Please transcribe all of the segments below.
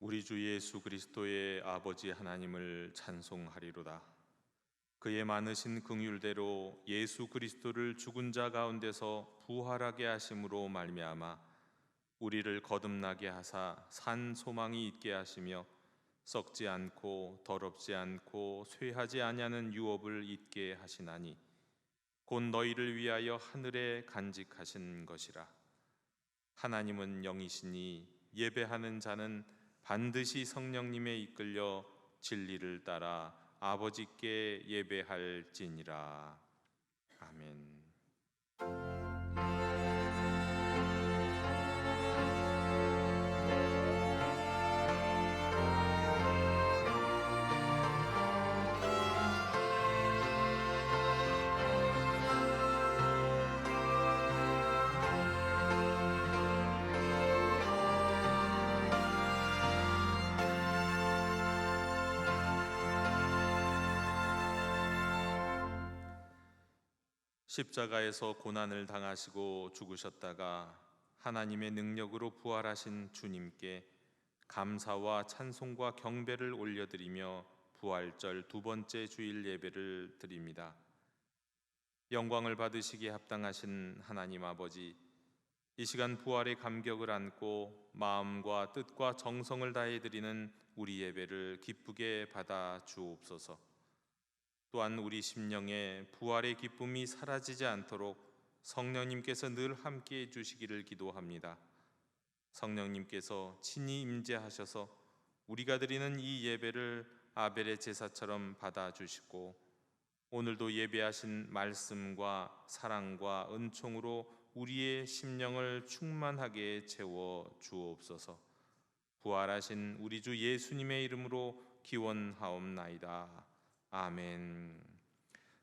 우리 주 예수 그리스도의 아버지 하나님을 찬송하리로다. 그의 많으신 긍휼대로 예수 그리스도를 죽은 자 가운데서 부활하게 하심으로 말미암아 우리를 거듭나게 하사 산 소망이 있게 하시며 썩지 않고 더럽지 않고 쇠하지 아니하는 유업을 있게 하시나니 곧 너희를 위하여 하늘에 간직하신 것이라. 하나님은 영이시니 예배하는 자는 반드시 성령님에 이끌려 진리를 따라 아버지께 예배할지니라. 아멘. 십자가에서 고난을 당하시고 죽으셨다가 하나님의 능력으로 부활하신 주님께 감사와 찬송과 경배를 올려드리며 부활절 두 번째 주일 예배를 드립니다. 영광을 받으시기에 합당하신 하나님 아버지, 이 시간 부활의 감격을 안고 마음과 뜻과 정성을 다해 드리는 우리 예배를 기쁘게 받아 주옵소서. 또한 우리 심령에 부활의 기쁨이 사라지지 않도록 성령님께서 늘 함께해 주시기를 기도합니다. 성령님께서 친히 임재하셔서 우리가 드리는 이 예배를 아벨의 제사처럼 받아주시고 오늘도 예배하신 말씀과 사랑과 은총으로 우리의 심령을 충만하게 채워 주옵소서. 부활하신 우리 주 예수님의 이름으로 기원하옵나이다. 아멘.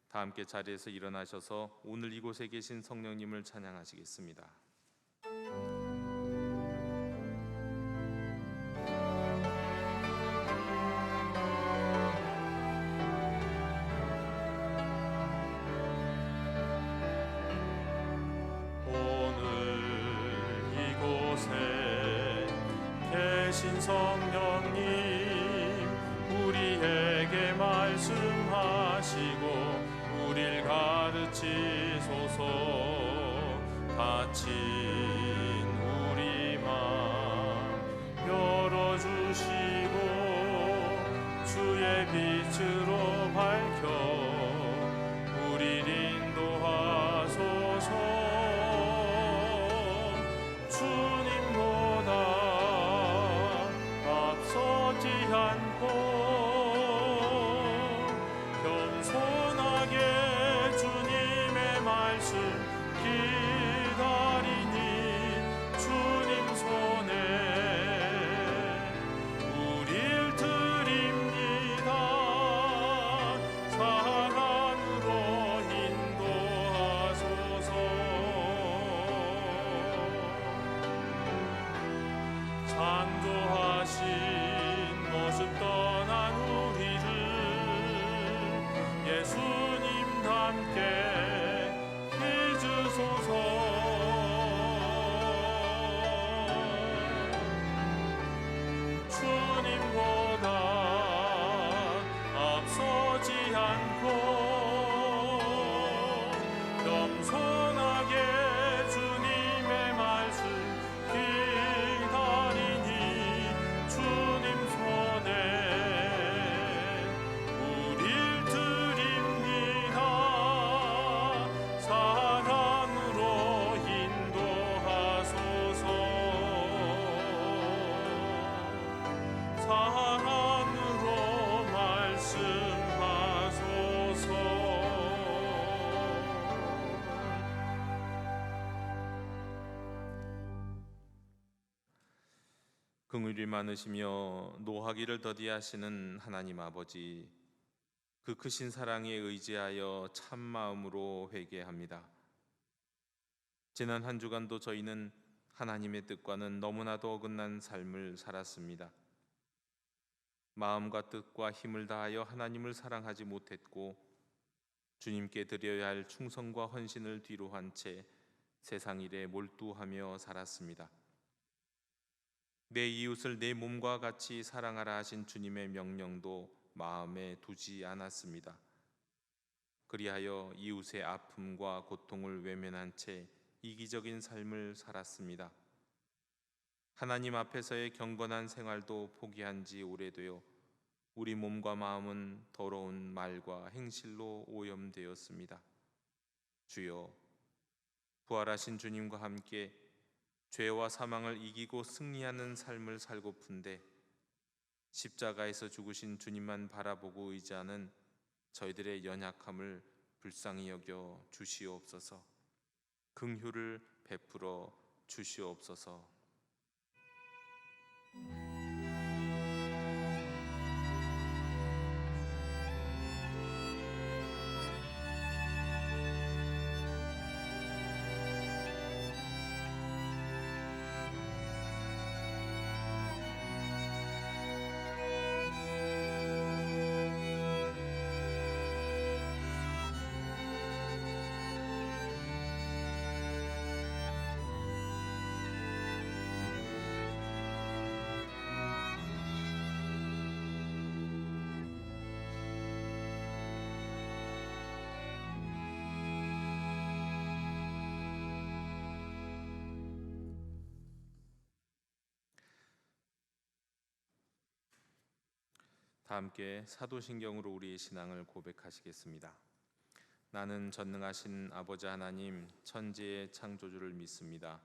다 함께 자리에서 일어나셔서 오늘 이곳에 계신 성령님을 찬양하시겠습니다. 오늘 이곳에 계신 성령님, 우리에게 말씀하시고 우릴 가르치소서. 닫힌 우리 맘 열어주시고 주의 빛으로 밝혀 우릴 인도하소서. 주님보다 앞서지 않고 겸손하게 주님의 말씀 기다리니 주님 손에 우릴 드립니다. 사랑으로 인도하소서. 창조하신 모습 떠난 우리를 예수님 닮게 해주소서. 주님보다 앞서지 않고 겸손하게 주님의 말씀 기다리니 주님 손에 우릴 드립니다. 사랑으로 인도하소서. 사랑으로 말씀하소서. 긍휼이 많으시며 노하기를 더디하시는 하나님 아버지, 그 크신 사랑에 의지하여 참 마음으로 회개합니다. 지난 한 주간도 저희는 하나님의 뜻과는 너무나도 어긋난 삶을 살았습니다. 마음과 뜻과 힘을 다하여 하나님을 사랑하지 못했고 주님께 드려야 할 충성과 헌신을 뒤로 한 채 세상 일에 몰두하며 살았습니다. 내 이웃을 내 몸과 같이 사랑하라 하신 주님의 명령도 마음에 두지 않았습니다. 그리하여 이웃의 아픔과 고통을 외면한 채 이기적인 삶을 살았습니다. 하나님 앞에서의 경건한 생활도 포기한 지 오래되어 우리 몸과 마음은 더러운 말과 행실로 오염되었습니다. 주여, 부활하신 주님과 함께 죄와 사망을 이기고 승리하는 삶을 살고픈데 십자가에서 죽으신 주님만 바라보고 의지하는 저희들의 연약함을 불쌍히 여겨 주시옵소서. 긍휼을 베풀어 주시옵소서. 다 함께 사도신경으로 우리의 신앙을 고백하시겠습니다. 나는 전능하신 아버지 하나님 천지의 창조주를 믿습니다.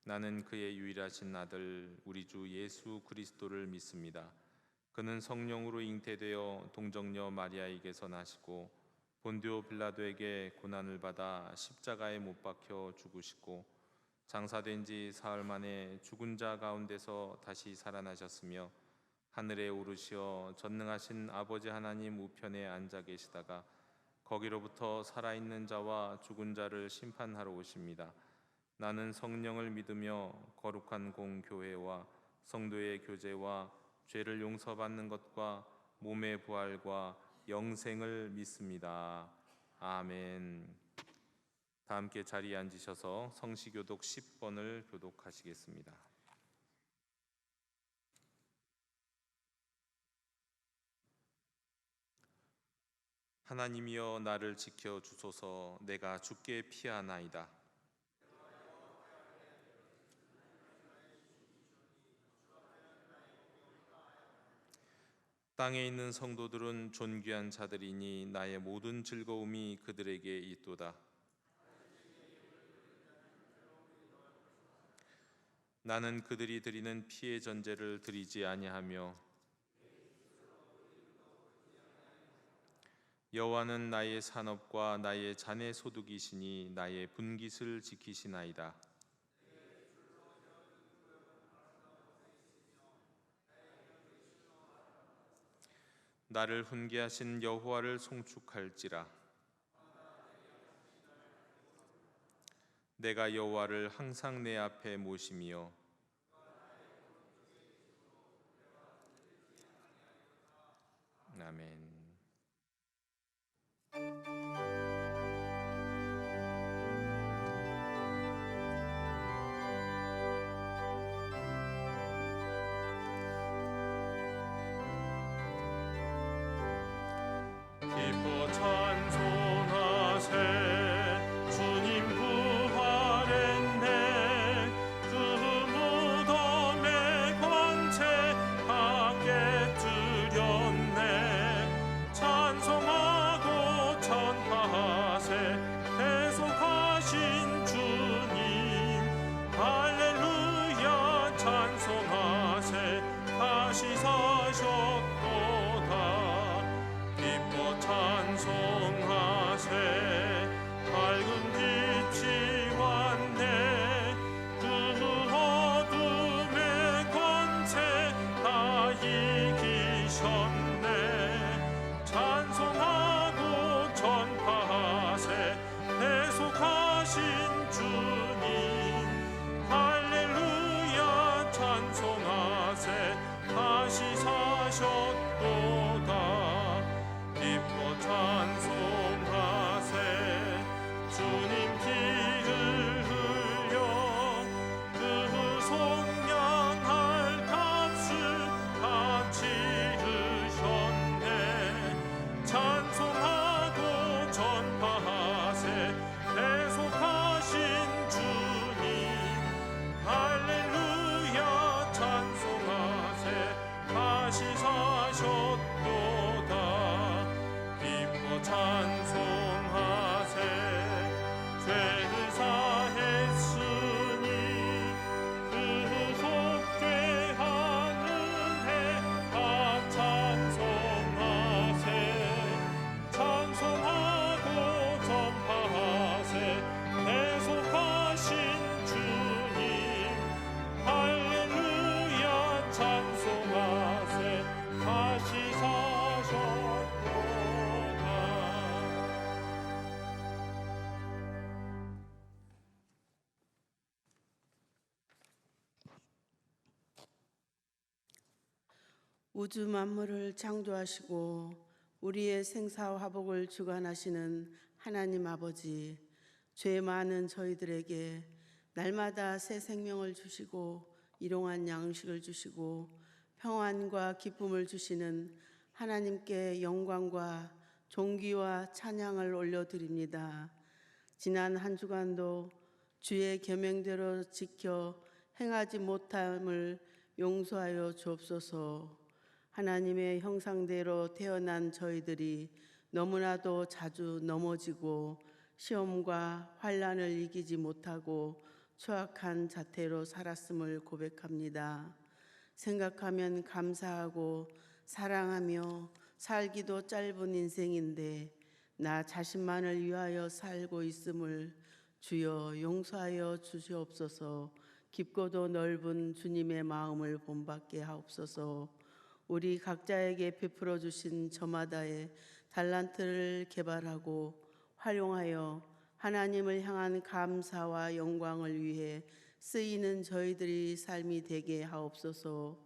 나는 그의 유일하신 아들 우리 주 예수 그리스도를 믿습니다. 그는 성령으로 잉태되어 동정녀 마리아에게서 나시고 본디오 빌라도에게 고난을 받아 십자가에 못 박혀 죽으시고 장사된 지 사흘 만에 죽은 자 가운데서 다시 살아나셨으며 하늘에 오르시어 전능하신 아버지 하나님 우편에 앉아 계시다가 거기로부터 살아있는 자와 죽은 자를 심판하러 오십니다. 나는 성령을 믿으며 거룩한 공교회와 성도의 교제와 죄를 용서받는 것과 몸의 부활과 영생을 믿습니다. 아멘. 다 함께 자리에 앉으셔서 성시교독 10번을 교독하시겠습니다. 하나님이여 나를 지켜 주소서. 내가 주께 피하나이다. 땅에 있는 성도들은 존귀한 자들이니 나의 모든 즐거움이 그들에게 있도다. 나는 그들이 드리는 피의 전제를 드리지 아니하며 여호와는 나의 산업과 나의 자네 소득이시니 나의 분깃을 지키시나이다. 나를 훈계하신 여호와를 송축할지라. 내가 여호와를 항상 내 앞에 모시며 아멘. 기뻐 찬송하세 주님 부활했네 그 무덤의 광채하게 드렸네 찬송하고 찬하세 계속하신 주님 할렐루야 찬송하세 다시 사셨도다 기뻐 찬송 우주 만물을 창조하시고 우리의 생사화복을 주관하시는 하나님 아버지, 죄 많은 저희들에게 날마다 새 생명을 주시고 일용할 양식을 주시고 평안과 기쁨을 주시는 하나님께 영광과 존귀와 찬양을 올려드립니다. 지난 한 주간도 주의 계명대로 지켜 행하지 못함을 용서하여 주옵소서. 하나님의 형상대로 태어난 저희들이 너무나도 자주 넘어지고 시험과 환난을 이기지 못하고 추악한 자태로 살았음을 고백합니다. 생각하면 감사하고 사랑하며 살기도 짧은 인생인데 나 자신만을 위하여 살고 있음을 주여 용서하여 주시옵소서. 깊고도 넓은 주님의 마음을 본받게 하옵소서. 우리 각자에게 베풀어 주신 저마다의 달란트를 개발하고 활용하여 하나님을 향한 감사와 영광을 위해 쓰이는 저희들이 삶이 되게 하옵소서.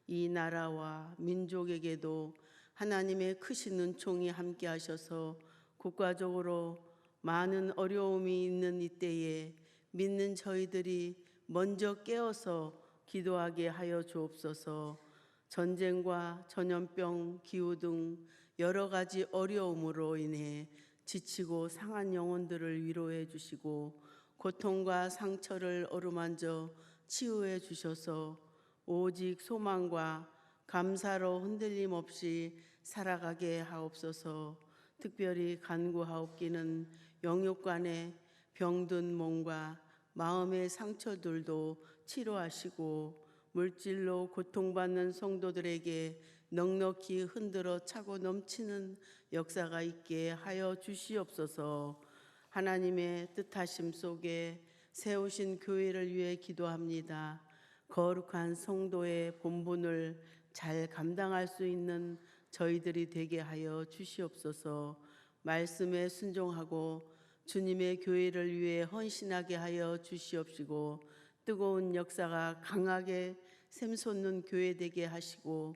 이 나라와 민족에게도 하나님의 크신 은총이 함께 하셔서 국가적으로 많은 어려움이 있는 이때에 믿는 저희들이 먼저 깨어서 기도하게 하여 주옵소서. 전쟁과 전염병, 기후 등 여러 가지 어려움으로 인해 지치고 상한 영혼들을 위로해 주시고 고통과 상처를 어루만져 치유해 주셔서 오직 소망과 감사로 흔들림 없이 살아가게 하옵소서. 특별히 간구하옵기는 영육간의 병든 몸과 마음의 상처들도 치료하시고 물질로 고통받는 성도들에게 넉넉히 흔들어 차고 넘치는 역사가 있게 하여 주시옵소서. 하나님의 뜻하심 속에 세우신 교회를 위해 기도합니다. 거룩한 성도의 본분을 잘 감당할 수 있는 저희들이 되게 하여 주시옵소서. 말씀에 순종하고 주님의 교회를 위해 헌신하게 하여 주시옵시고 뜨거운 역사가 강하게 샘솟는 교회 되게 하시고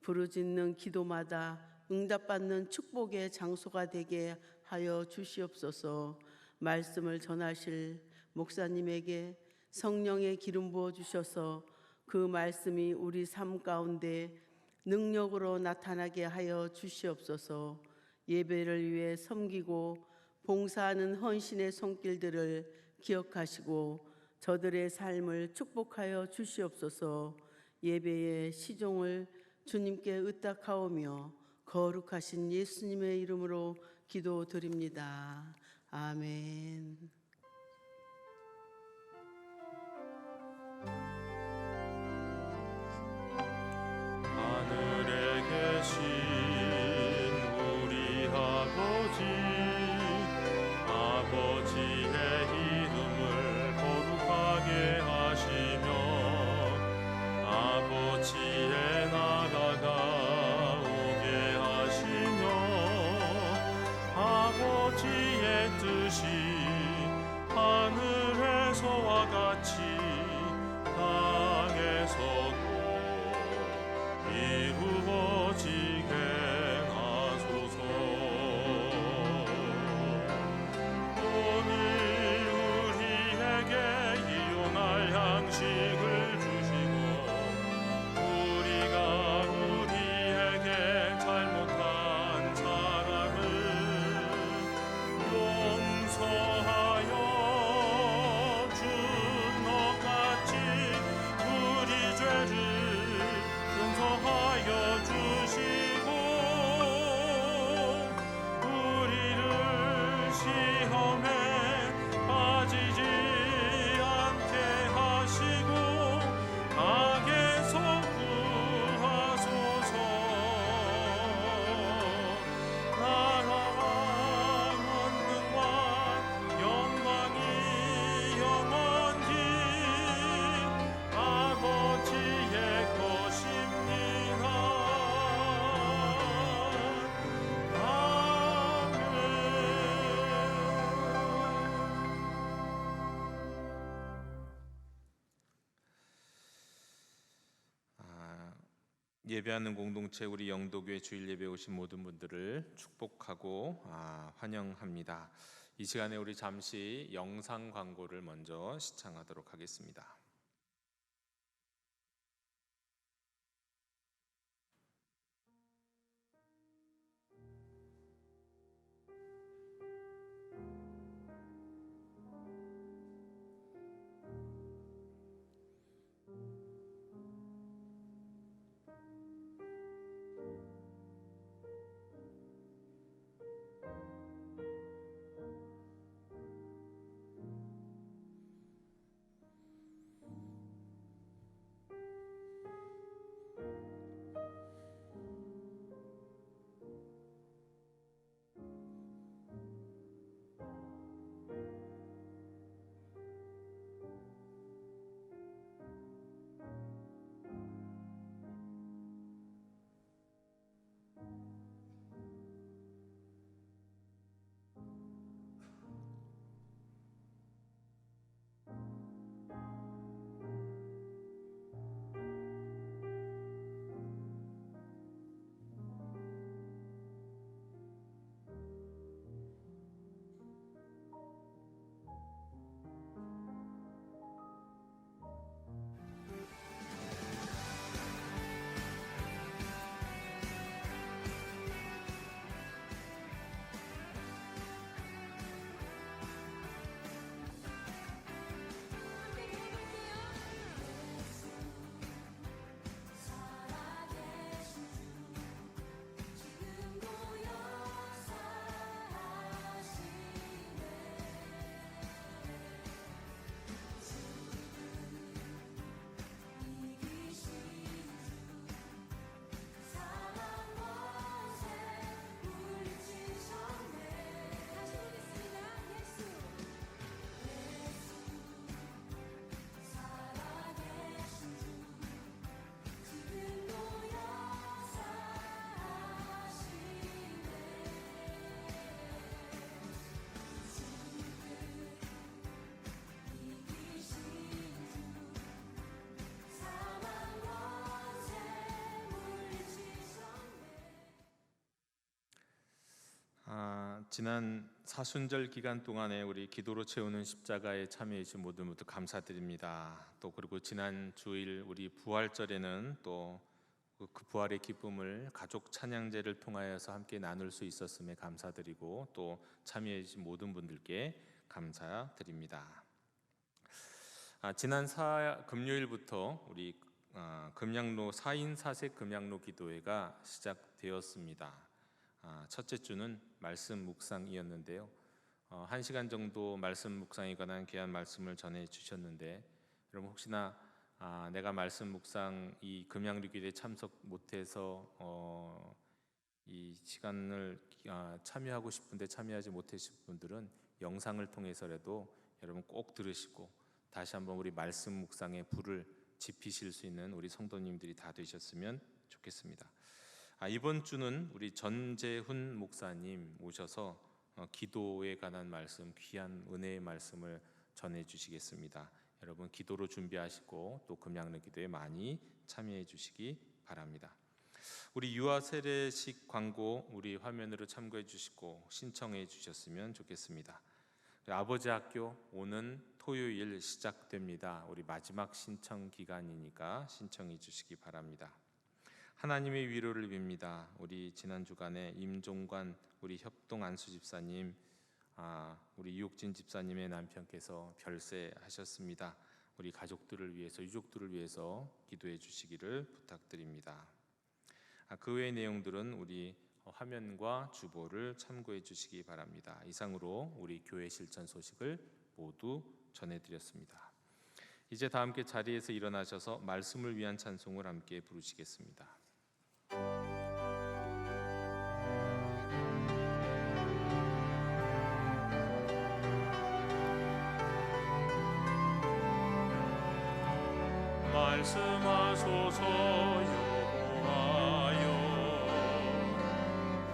부르짖는 기도마다 응답받는 축복의 장소가 되게 하여 주시옵소서. 말씀을 전하실 목사님에게 성령의 기름 부어 주셔서 그 말씀이 우리 삶 가운데 능력으로 나타나게 하여 주시옵소서. 예배를 위해 섬기고 봉사하는 헌신의 손길들을 기억하시고 저들의 삶을 축복하여 주시옵소서. 예배의 시종을 주님께 의탁하오며 거룩하신 예수님의 이름으로 기도드립니다. 아멘. 하늘에 계신 우리 아버지의 이름을 거룩하게 하시며 아버지의 나라가 오게 하시며 아버지의 뜻이 하늘에서와 같이 땅에서도 이루어지게 하소서. 오늘 우리에게 일용할 양식을 주시고 우리가 우리에게 잘못한 사랑을 용서하여 준 것 같이 우리 죄를 용서하여 주시옵소서. 예배하는 공동체 우리 영도교회 주일 예배 오신 모든 분들을 축복하고 환영합니다. 이 시간에 우리 잠시 영상 광고를 먼저 시청하도록 하겠습니다. 지난 사순절 기간 동안에 우리 기도로 채우는 십자가에 참여해 주신 모두 감사드립니다. 또 그리고 지난 주일 우리 부활절에는 또 그 부활의 기쁨을 가족 찬양제를 통하여서 함께 나눌 수 있었음에 감사드리고 또 참여해 주신 모든 분들께 감사드립니다. 지난 금요일부터 우리 금양로 4인 4색 금양로 기도회가 시작되었습니다. 첫째 주는 말씀 묵상이었는데요. 1시간 정도 말씀 묵상에 관한 귀한 말씀을 전해 주셨는데 여러분 혹시나 내가 말씀 묵상 이 금양리교회에 참석 못해서 이 시간을 참여하고 싶은데 참여하지 못하신 분들은 영상을 통해서라도 여러분 꼭 들으시고 다시 한번 우리 말씀 묵상의 불을 지피실 수 있는 우리 성도님들이 다 되셨으면 좋겠습니다. 이번 주는 우리 전재훈 목사님 오셔서 기도에 관한 말씀, 귀한 은혜의 말씀을 전해 주시겠습니다. 여러분 기도로 준비하시고 또 금양로 기도에 많이 참여해 주시기 바랍니다. 우리 유아 세례식 광고 우리 화면으로 참고해 주시고 신청해 주셨으면 좋겠습니다. 아버지 학교 오는 토요일 시작됩니다. 우리 마지막 신청 기간이니까 신청해 주시기 바랍니다. 하나님의 위로를 빕니다. 우리 지난 주간에 임종관 우리 협동 안수 집사님, 우리 이옥진 집사님의 남편께서 별세하셨습니다. 우리 가족들을 위해서, 유족들을 위해서 기도해 주시기를 부탁드립니다. 그 외의 내용들은 우리 화면과 주보를 참고해 주시기 바랍니다. 이상으로 우리 교회 실천 소식을 모두 전해드렸습니다. 이제 다 함께 자리에서 일어나셔서 말씀을 위한 찬송을 함께 부르시겠습니다. 말씀하소서 여호와여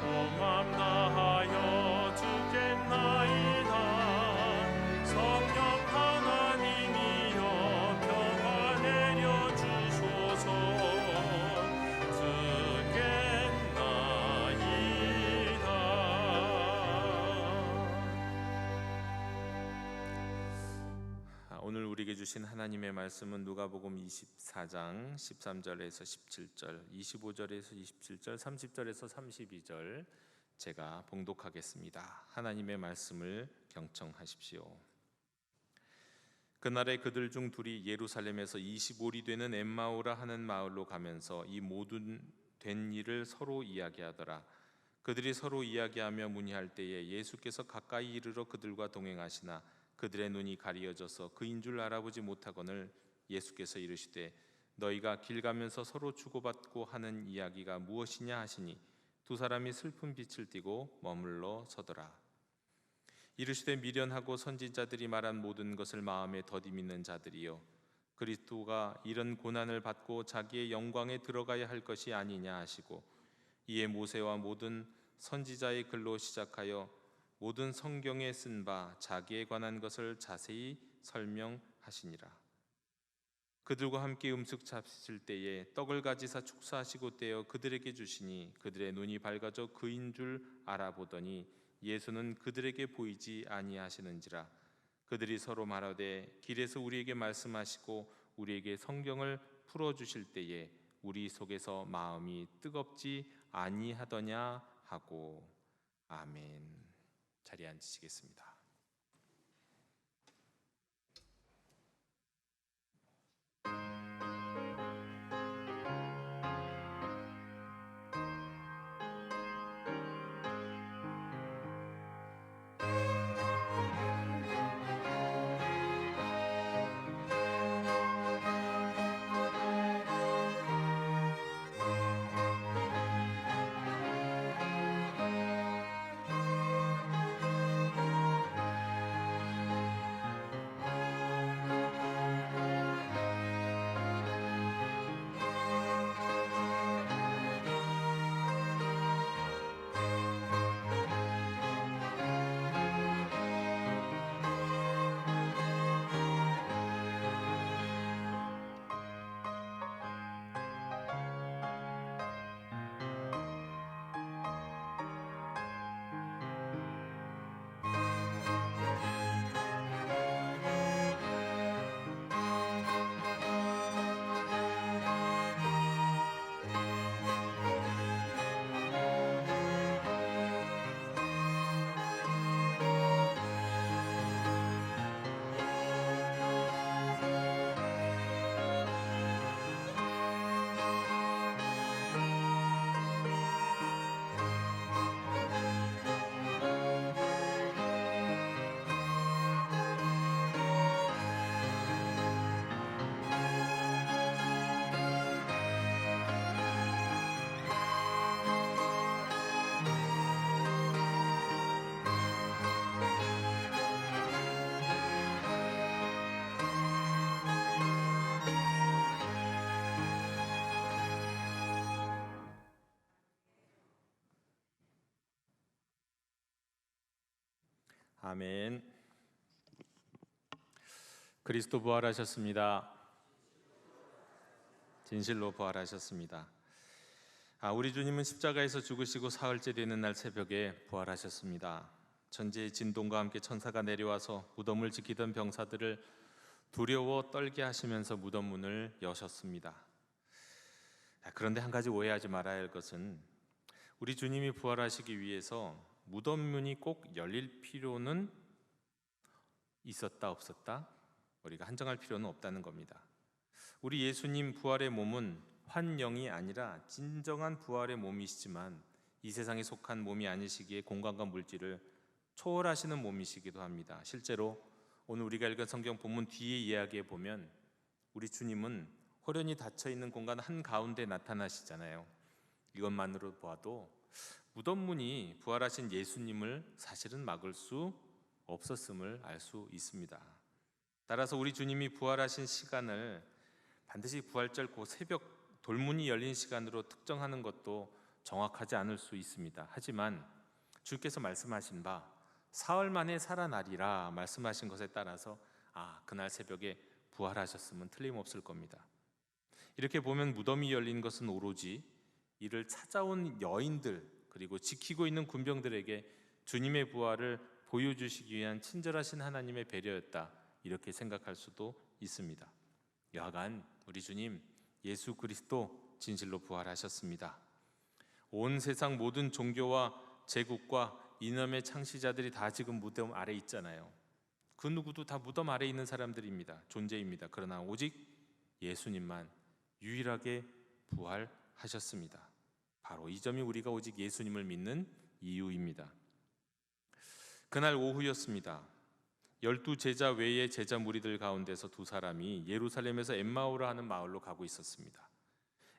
온 맘 다하여 듣겠나이다. 성령 하나님이여 평화 내려주소서. 오늘 우리에게 주신 하나님의 말씀은 누가복음 24장 13절에서 17절, 25절에서 27절, 30절에서 32절 제가 봉독하겠습니다. 하나님의 말씀을 경청하십시오. 그날에 그들 중 둘이 예루살렘에서 25리 되는 엠마오라 하는 마을로 가면서 이 모든 된 일을 서로 이야기하더라. 그들이 서로 이야기하며 문의할 때에 예수께서 가까이 이르러 그들과 동행하시나 그들의 눈이 가리어져서 그인 줄 알아보지 못하거늘 예수께서 이르시되 너희가 길 가면서 서로 주고받고 하는 이야기가 무엇이냐 하시니 두 사람이 슬픈 빛을 띠고 머물러 서더라. 이르시되 미련하고 선지자들이 말한 모든 것을 마음에 더디 믿는 자들이여, 그리스도가 이런 고난을 받고 자기의 영광에 들어가야 할 것이 아니냐 하시고 이에 모세와 모든 선지자의 글로 시작하여 모든 성경에 쓴 바 자기에 관한 것을 자세히 설명하시니라. 그들과 함께 음식 잡수실 때에 떡을 가지사 축사하시고 떼어 그들에게 주시니 그들의 눈이 밝아져 그인 줄 알아보더니 예수는 그들에게 보이지 아니하시는지라. 그들이 서로 말하되 길에서 우리에게 말씀하시고 우리에게 성경을 풀어주실 때에 우리 속에서 마음이 뜨겁지 아니하더냐 하고. 아멘. 자리에 앉으시겠습니다. 아멘. 그리스도 부활하셨습니다. 진실로 부활하셨습니다. 우리 주님은 십자가에서 죽으시고 사흘째 되는 날 새벽에 부활하셨습니다. 천지의 진동과 함께 천사가 내려와서 무덤을 지키던 병사들을 두려워 떨게 하시면서 무덤 문을 여셨습니다. 그런데 한 가지 오해하지 말아야 할 것은 우리 주님이 부활하시기 위해서 무덤 문이 꼭 열릴 필요는 있었다 없었다? 우리가 한정할 필요는 없다는 겁니다. 우리 예수님 부활의 몸은 환영이 아니라 진정한 부활의 몸이시지만 이 세상에 속한 몸이 아니시기에 공간과 물질을 초월하시는 몸이시기도 합니다. 실제로 오늘 우리가 읽은 성경 본문 뒤에 이야기에 보면 우리 주님은 호련히 닫혀있는 공간 한가운데 나타나시잖아요. 이것만으로 보아도 무덤 문이 부활하신 예수님을 사실은 막을 수 없었음을 알 수 있습니다. 따라서 우리 주님이 부활하신 시간을 반드시 부활절 그 새벽 돌문이 열린 시간으로 특정하는 것도 정확하지 않을 수 있습니다. 하지만 주께서 말씀하신 바 사흘 만에 살아나리라 말씀하신 것에 따라서 그날 새벽에 부활하셨으면 틀림없을 겁니다. 이렇게 보면 무덤이 열린 것은 오로지 이를 찾아온 여인들 그리고 지키고 있는 군병들에게 주님의 부활을 보여주시기 위한 친절하신 하나님의 배려였다, 이렇게 생각할 수도 있습니다. 여하간 우리 주님 예수 그리스도 진실로 부활하셨습니다. 온 세상 모든 종교와 제국과 이념의 창시자들이 다 지금 무덤 아래 있잖아요. 그 누구도 다 무덤 아래 있는 사람들입니다. 존재입니다. 그러나 오직 예수님만 유일하게 부활하셨습니다. 바로 이 점이 우리가 오직 예수님을 믿는 이유입니다. 그날 오후였습니다. 12 제자 외의 제자 무리들 가운데서 두 사람이 예루살렘에서 엠마오라 하는 마을로 가고 있었습니다.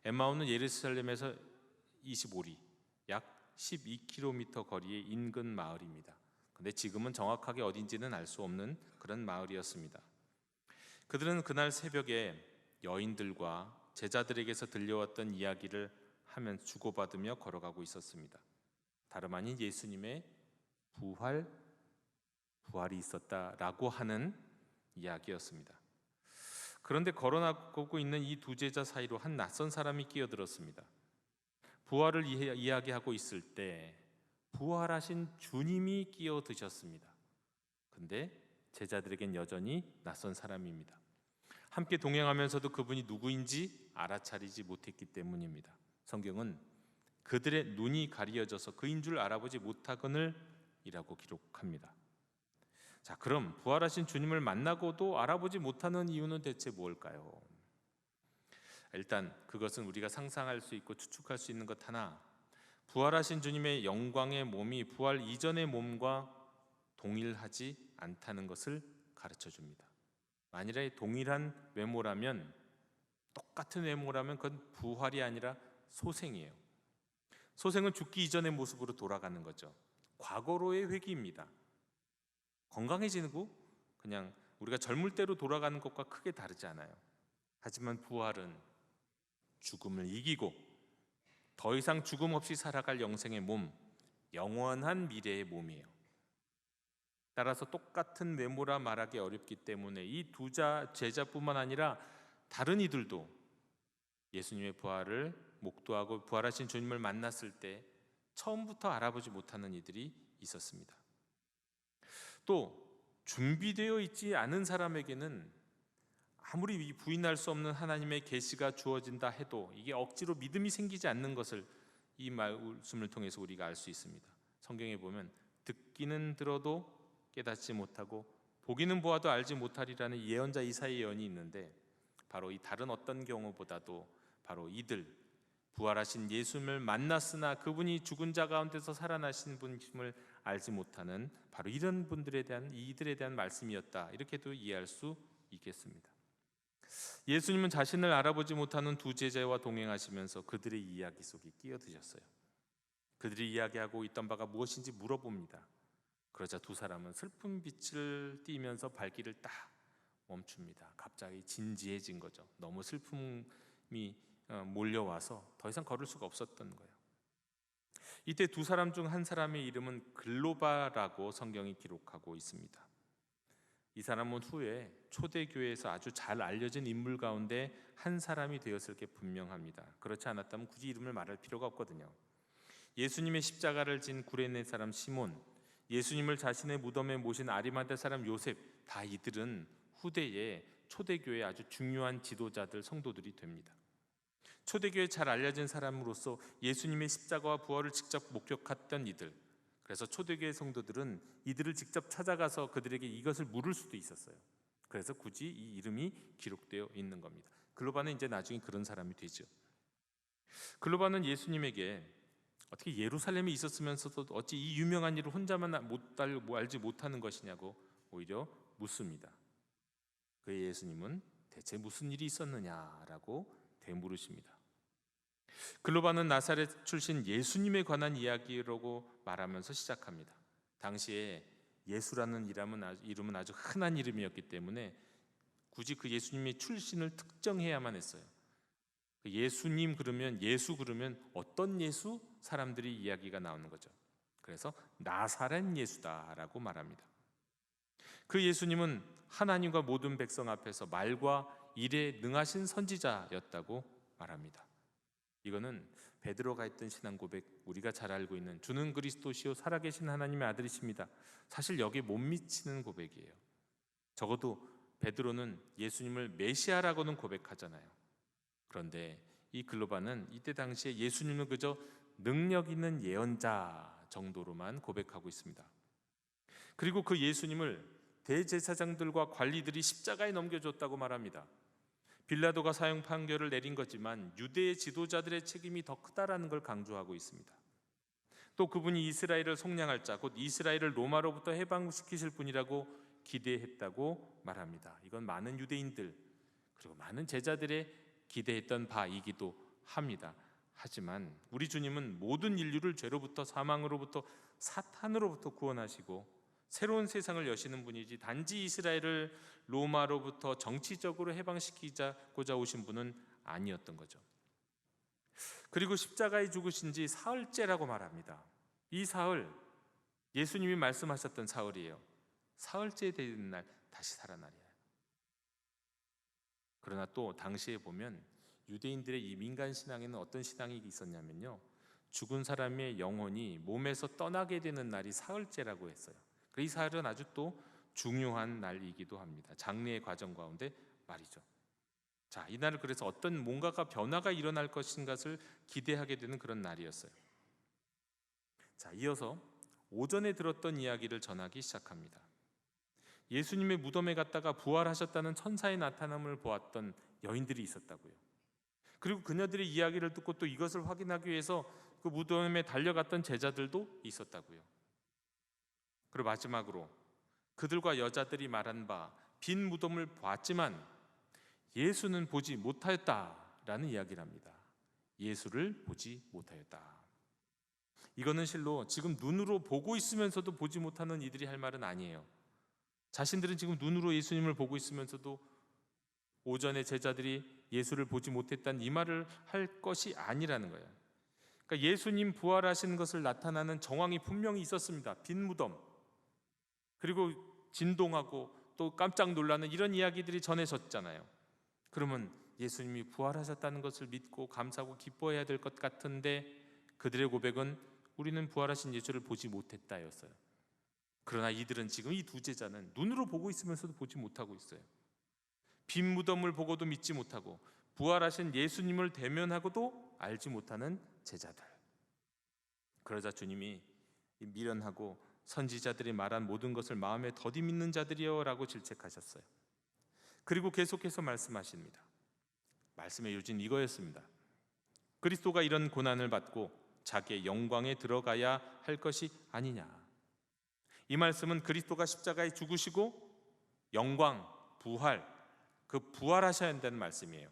엠마오는 예루살렘에서 25리, 약 12km 거리의 인근 마을입니다. 근데 지금은 정확하게 어딘지는 알 수 없는 그런 마을이었습니다. 그들은 그날 새벽에 여인들과 제자들에게서 들려왔던 이야기를 하면서 주고받으며 걸어가고 있었습니다. 다름 아닌 예수님의 부활이 있었다라고 하는 이야기였습니다. 그런데 걸어나가고 있는 이 두 제자 사이로 한 낯선 사람이 끼어들었습니다. 부활을 이야기하고 있을 때 부활하신 주님이 끼어드셨습니다. 근데 제자들에겐 여전히 낯선 사람입니다. 함께 동행하면서도 그분이 누구인지 알아차리지 못했기 때문입니다. 성경은 그들의 눈이 가리어져서 그인 줄 알아보지 못하거늘 이라고 기록합니다. 자, 그럼 부활하신 주님을 만나고도 알아보지 못하는 이유는 대체 뭘까요? 일단 그것은 우리가 상상할 수 있고 추측할 수 있는 것 하나, 부활하신 주님의 영광의 몸이 부활 이전의 몸과 동일하지 않다는 것을 가르쳐 줍니다. 만일에 동일한 외모라면, 똑같은 외모라면 그건 부활이 아니라 소생이에요. 소생은 죽기 이전의 모습으로 돌아가는 거죠. 과거로의 회귀입니다. 건강해지고 그냥 우리가 젊을 때로 돌아가는 것과 크게 다르지 않아요. 하지만 부활은 죽음을 이기고 더 이상 죽음 없이 살아갈 영생의 몸, 영원한 미래의 몸이에요. 따라서 똑같은 외모라 말하기 어렵기 때문에 이 두 제자뿐만 아니라 다른 이들도 예수님의 부활을 목도하고 부활하신 주님을 만났을 때 처음부터 알아보지 못하는 이들이 있었습니다. 또 준비되어 있지 않은 사람에게는 아무리 부인할 수 없는 하나님의 계시가 주어진다 해도 이게 억지로 믿음이 생기지 않는 것을 이 말씀을 통해서 우리가 알 수 있습니다. 성경에 보면 듣기는 들어도 깨닫지 못하고 보기는 보아도 알지 못하리라는 예언자 이사야의 예언이 있는데, 바로 이 다른 어떤 경우보다도 바로 이들 부활하신 예수님을 만났으나 그분이 죽은 자 가운데서 살아나신 분임을 알지 못하는 바로 이런 분들에 대한, 이들에 대한 말씀이었다, 이렇게도 이해할 수 있겠습니다. 예수님은 자신을 알아보지 못하는 두 제자와 동행하시면서 그들의 이야기 속에 끼어드셨어요. 그들이 이야기하고 있던 바가 무엇인지 물어봅니다. 그러자 두 사람은 슬픈 빛을 띠면서 발길을 딱 멈춥니다. 갑자기 진지해진 거죠. 너무 슬픔이 몰려와서 더 이상 걸을 수가 없었던 거예요. 이때 두 사람 중 한 사람의 이름은 글로바라고 성경이 기록하고 있습니다. 이 사람은 후에 초대교회에서 아주 잘 알려진 인물 가운데 한 사람이 되었을 게 분명합니다. 그렇지 않았다면 굳이 이름을 말할 필요가 없거든요. 예수님의 십자가를 진 구레네 사람 시몬, 예수님을 자신의 무덤에 모신 아리마대 사람 요셉, 다 이들은 후대에 초대교회의 아주 중요한 지도자들, 성도들이 됩니다. 초대교회에 잘 알려진 사람으로서 예수님의 십자가와 부활을 직접 목격했던 이들, 그래서 초대교회 성도들은 이들을 직접 찾아가서 그들에게 이것을 물을 수도 있었어요. 그래서 굳이 이 이름이 기록되어 있는 겁니다. 글로바는 이제 나중에 그런 사람이 되죠. 글로바는 예수님에게 어떻게 예루살렘에 있었으면서도 어찌 이 유명한 일을 혼자만 알지 못하는 것이냐고 오히려 묻습니다. 그의 예수님은 대체 무슨 일이 있었느냐라고 되물으십니다. 글로바는 나사렛 출신 예수님에 관한 이야기라고 말하면서 시작합니다. 당시에 예수라는 이름은 아주 흔한 이름이었기 때문에 굳이 그 예수님의 출신을 특정해야만 했어요. 예수님 그러면, 예수 그러면 어떤 예수? 사람들이 이야기가 나오는 거죠. 그래서 나사렛 예수다라고 말합니다. 그 예수님은 하나님과 모든 백성 앞에서 말과 일에 능하신 선지자였다고 말합니다. 이거는 베드로가 했던 신앙 고백, 우리가 잘 알고 있는 주는 그리스도시요 살아계신 하나님의 아들이십니다. 사실 여기에 못 미치는 고백이에요. 적어도 베드로는 예수님을 메시아라고는 고백하잖아요. 그런데 이 글로바는 이때 당시에 예수님을 그저 능력 있는 예언자 정도로만 고백하고 있습니다. 그리고 그 예수님을 대제사장들과 관리들이 십자가에 넘겨줬다고 말합니다. 빌라도가 사형 판결을 내린 거지만 유대의 지도자들의 책임이 더 크다라는 걸 강조하고 있습니다. 또 그분이 이스라엘을 속량할 자, 곧 이스라엘을 로마로부터 해방시키실 분이라고 기대했다고 말합니다. 이건 많은 유대인들 그리고 많은 제자들의 기대했던 바이기도 합니다. 하지만 우리 주님은 모든 인류를 죄로부터 사망으로부터 사탄으로부터 구원하시고 새로운 세상을 여시는 분이지 단지 이스라엘을 로마로부터 정치적으로 해방시키고자 오신 분은 아니었던 거죠. 그리고 십자가에 죽으신 지 사흘째라고 말합니다. 이 사흘 예수님이 말씀하셨던 사흘이에요. 사흘째 되는 날 다시 살아나리라. 그러나 또 당시에 보면 유대인들의 이 민간 신앙에는 어떤 신앙이 있었냐면요, 죽은 사람의 영혼이 몸에서 떠나게 되는 날이 사흘째라고 했어요. 이 사흘은 아주 또 중요한 날이기도 합니다. 장례의 과정 가운데 말이죠. 자, 이날을 그래서 어떤 뭔가가 변화가 일어날 것인가를 기대하게 되는 그런 날이었어요. 자, 이어서 오전에 들었던 이야기를 전하기 시작합니다. 예수님의 무덤에 갔다가 부활하셨다는 천사의 나타남을 보았던 여인들이 있었다고요. 그리고 그녀들의 이야기를 듣고 또 이것을 확인하기 위해서 그 무덤에 달려갔던 제자들도 있었다고요. 그리고 마지막으로 그들과 여자들이 말한 바 빈 무덤을 보았지만 예수는 보지 못하였다라는 이야기를 합니다. 예수를 보지 못하였다. 이거는 실로 지금 눈으로 보고 있으면서도 보지 못하는 이들이 할 말은 아니에요. 자신들은 지금 눈으로 예수님을 보고 있으면서도 오전에 제자들이 예수를 보지 못했다는 이 말을 할 것이 아니라는 거예요. 그러니까 예수님 부활하신 것을 나타나는 정황이 분명히 있었습니다. 빈 무덤, 그리고 진동하고 또 깜짝 놀라는 이런 이야기들이 전해졌잖아요. 그러면 예수님이 부활하셨다는 것을 믿고 감사하고 기뻐해야 될 것 같은데 그들의 고백은 우리는 부활하신 예수를 보지 못했다였어요. 그러나 이들은 지금 이 두 제자는 눈으로 보고 있으면서도 보지 못하고 있어요. 빈 무덤을 보고도 믿지 못하고 부활하신 예수님을 대면하고도 알지 못하는 제자들. 그러자 주님이 미련하고 선지자들이 말한 모든 것을 마음에 더디 믿는 자들이여 라고 질책하셨어요. 그리고 계속해서 말씀하십니다. 말씀의 요지는 이거였습니다. 그리스도가 이런 고난을 받고 자기의 영광에 들어가야 할 것이 아니냐. 이 말씀은 그리스도가 십자가에 죽으시고 영광, 부활, 그 부활하셔야 한다는 말씀이에요.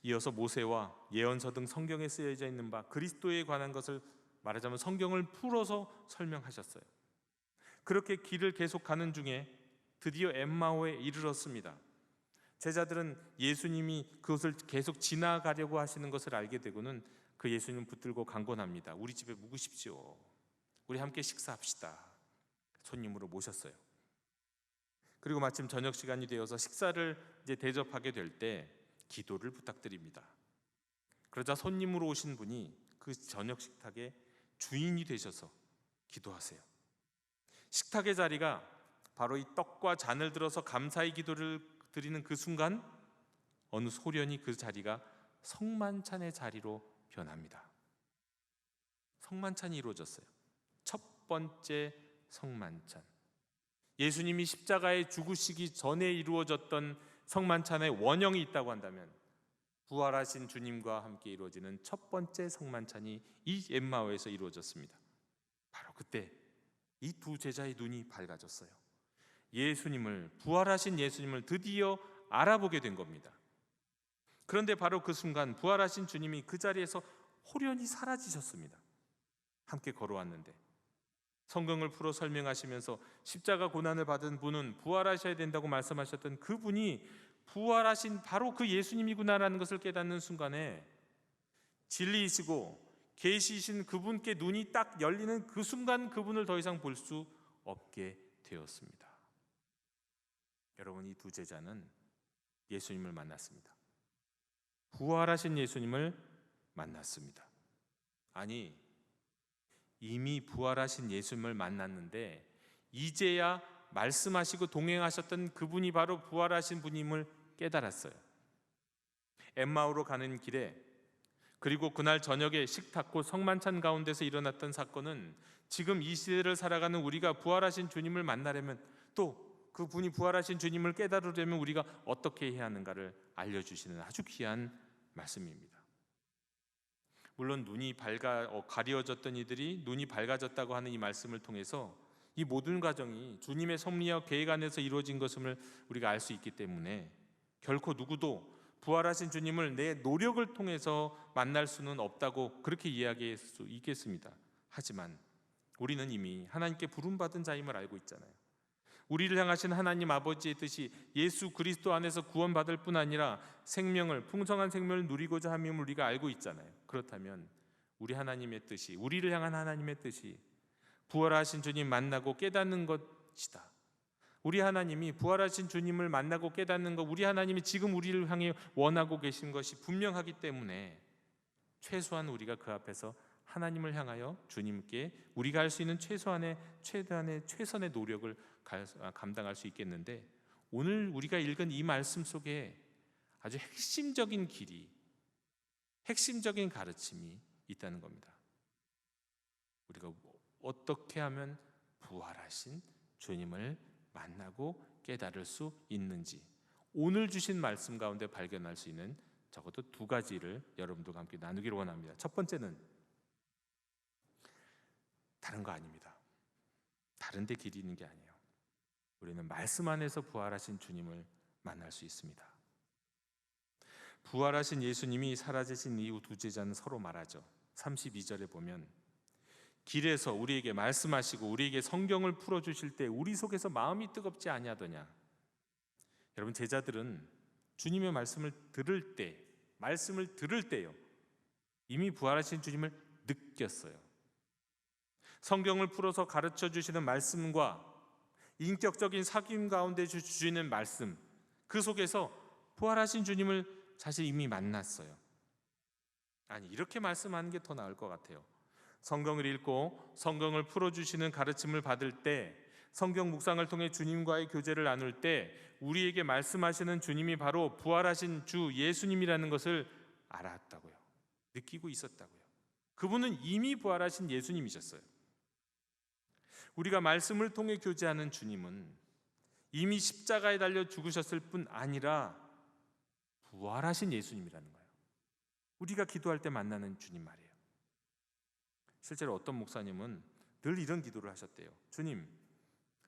이어서 모세와 예언서 등 성경에 쓰여져 있는 바 그리스도에 관한 것을 말하자면 성경을 풀어서 설명하셨어요. 그렇게 길을 계속 가는 중에 드디어 엠마오에 이르렀습니다. 제자들은 예수님이 그것을 계속 지나가려고 하시는 것을 알게 되고는 그 예수님 붙들고 강권합니다. 우리 집에 묵으십시오. 우리 함께 식사합시다. 손님으로 모셨어요. 그리고 마침 저녁 시간이 되어서 식사를 이제 대접하게 될 때 기도를 부탁드립니다. 그러자 손님으로 오신 분이 그 저녁 식탁의 주인이 되셔서 기도하세요. 식탁의 자리가 바로 이 떡과 잔을 들어서 감사의 기도를 드리는 그 순간 어느 소련이 그 자리가 성만찬의 자리로 변합니다. 성만찬이 이루어졌어요. 첫 번째 성만찬. 예수님이 십자가에 죽으시기 전에 이루어졌던 성만찬의 원형이 있다고 한다면 부활하신 주님과 함께 이루어지는 첫 번째 성만찬이 이 엠마오에서 이루어졌습니다. 바로 그때 이 두 제자의 눈이 밝아졌어요. 예수님을, 부활하신 예수님을 드디어 알아보게 된 겁니다. 그런데 바로 그 순간 부활하신 주님이 그 자리에서 호련히 사라지셨습니다. 함께 걸어왔는데 성경을 풀어 설명하시면서 십자가 고난을 받은 분은 부활하셔야 된다고 말씀하셨던 그분이 부활하신 바로 그 예수님이구나라는 것을 깨닫는 순간에 진리이시고 계시이신 그분께 눈이 딱 열리는 그 순간 그분을 더 이상 볼 수 없게 되었습니다. 여러분, 이 두 제자는 예수님을 만났습니다. 부활하신 예수님을 만났습니다. 아니, 이미 부활하신 예수님을 만났는데 이제야 말씀하시고 동행하셨던 그분이 바로 부활하신 분임을 깨달았어요. 엠마오로 가는 길에, 그리고 그날 저녁에 식탁고 성만찬 가운데서 일어났던 사건은 지금 이 시대를 살아가는 우리가 부활하신 주님을 만나려면, 또 그분이 부활하신 주님을 깨달으려면 우리가 어떻게 해야 하는가를 알려주시는 아주 귀한 말씀입니다. 물론 눈이 가려졌던 이들이 눈이 밝아졌다고 하는 이 말씀을 통해서 이 모든 과정이 주님의 섭리와 계획 안에서 이루어진 것을 우리가 알 수 있기 때문에 결코 누구도 부활하신 주님을 내 노력을 통해서 만날 수는 없다고 그렇게 이야기할 수 있겠습니다. 하지만 우리는 이미 하나님께 부름받은 자임을 알고 있잖아요. 우리를 향하신 하나님 아버지의 뜻이 예수 그리스도 안에서 구원받을 뿐 아니라 풍성한 생명을 누리고자 함임을 우리가 알고 있잖아요. 그렇다면 우리 하나님의 뜻이, 우리를 향한 하나님의 뜻이 부활하신 주님 만나고 깨닫는 것이다. 우리 하나님이 부활하신 주님을 만나고 깨닫는 것, 우리 하나님이 지금 우리를 향해 원하고 계신 것이 분명하기 때문에 최소한 우리가 그 앞에서 하나님을 향하여 주님께 우리가 할 수 있는 최선의 노력을 감당할 수 있겠는데, 오늘 우리가 읽은 이 말씀 속에 아주 핵심적인 길이, 핵심적인 가르침이 있다는 겁니다. 우리가 어떻게 하면 부활하신 주님을 만나고 깨달을 수 있는지, 오늘 주신 말씀 가운데 발견할 수 있는 적어도 두 가지를 여러분들과 함께 나누기를 원합니다. 첫 번째는 다른 거 아닙니다. 다른 데 길이 있는 게 아니에요. 우리는 말씀 안에서 부활하신 주님을 만날 수 있습니다. 부활하신 예수님이 사라지신 이후 두 제자는 서로 말하죠. 32절에 보면 길에서 우리에게 말씀하시고 우리에게 성경을 풀어주실 때 우리 속에서 마음이 뜨겁지 아니하더냐. 여러분, 제자들은 주님의 말씀을 들을 때요, 이미 부활하신 주님을 느꼈어요. 성경을 풀어서 가르쳐 주시는 말씀과 인격적인 사귐 가운데 주시는 말씀, 그 속에서 부활하신 주님을 사실 이미 만났어요. 아니, 이렇게 말씀하는 게 더 나을 것 같아요. 성경을 읽고 성경을 풀어주시는 가르침을 받을 때, 성경 묵상을 통해 주님과의 교제를 나눌 때 우리에게 말씀하시는 주님이 바로 부활하신 주 예수님이라는 것을 알았다고요. 느끼고 있었다고요. 그분은 이미 부활하신 예수님이셨어요. 우리가 말씀을 통해 교제하는 주님은 이미 십자가에 달려 죽으셨을 뿐 아니라 부활하신 예수님이라는 거예요. 우리가 기도할 때 만나는 주님 말이에요. 실제로 어떤 목사님은 늘 이런 기도를 하셨대요. 주님,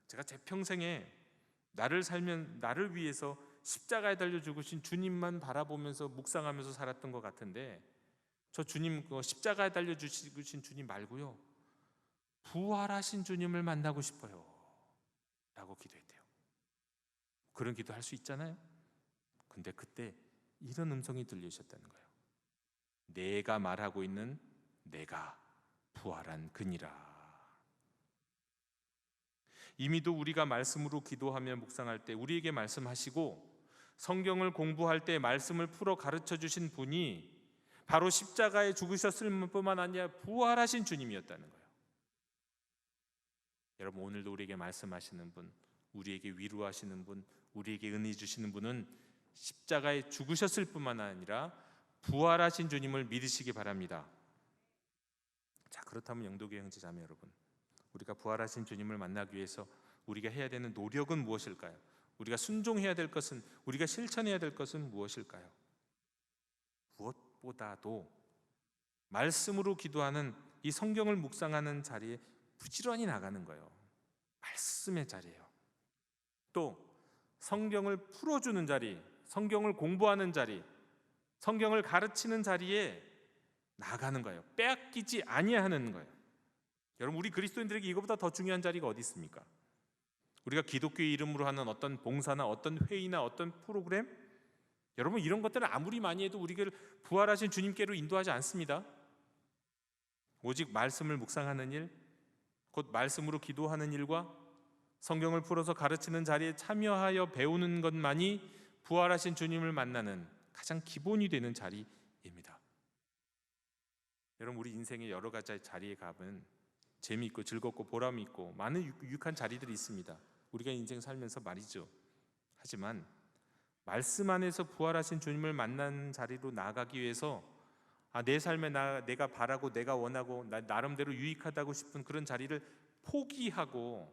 제가 제 평생에 나를 위해서 십자가에 달려 죽으신 주님만 바라보면서 묵상하면서 살았던 것 같은데, 저 주님, 십자가에 달려 죽으신 주님 말고요, 부활하신 주님을 만나고 싶어요 라고 기도했대요. 그런 기도 할 수 있잖아요. 근데 그때 이런 음성이 들리셨다는 거예요. 내가 말하고 있는 내가 부활한 그니라. 이미도 우리가 말씀으로 기도하며 묵상할 때 우리에게 말씀하시고 성경을 공부할 때 말씀을 풀어 가르쳐 주신 분이 바로 십자가에 죽으셨을 뿐만 아니라 부활하신 주님이었다는 거예요. 여러분, 오늘도 우리에게 말씀하시는 분, 우리에게 위로하시는 분, 우리에게 은혜 주시는 분은 십자가에 죽으셨을 뿐만 아니라 부활하신 주님을 믿으시기 바랍니다. 자, 그렇다면 영도교회 형제자매 여러분, 우리가 부활하신 주님을 만나기 위해서 우리가 해야 되는 노력은 무엇일까요? 우리가 순종해야 될 것은, 우리가 실천해야 될 것은 무엇일까요? 무엇보다도 말씀으로 기도하는 이 성경을 묵상하는 자리에 부지런히 나가는 거예요. 말씀의 자리예요. 또 성경을 풀어주는 자리, 성경을 공부하는 자리, 성경을 가르치는 자리에 나가는 거예요. 빼앗기지 아니하는 거예요. 여러분, 우리 그리스도인들에게 이거보다 더 중요한 자리가 어디 있습니까? 우리가 기독교의 이름으로 하는 어떤 봉사나 어떤 회의나 어떤 프로그램, 여러분, 이런 것들은 아무리 많이 해도 우리를 부활하신 주님께로 인도하지 않습니다. 오직 말씀을 묵상하는 일, 곧 말씀으로 기도하는 일과 성경을 풀어서 가르치는 자리에 참여하여 배우는 것만이 부활하신 주님을 만나는 가장 기본이 되는 자리입니다. 여러분, 우리 인생의 여러 가지 자리에 가면 재미있고 즐겁고 보람이 있고 많은 유익한 자리들이 있습니다. 우리가 인생 살면서 말이죠. 하지만 말씀 안에서 부활하신 주님을 만난 자리로 나아가기 위해서 내 삶에 내가 바라고 내가 원하고 나름대로 유익하다고 싶은 그런 자리를 포기하고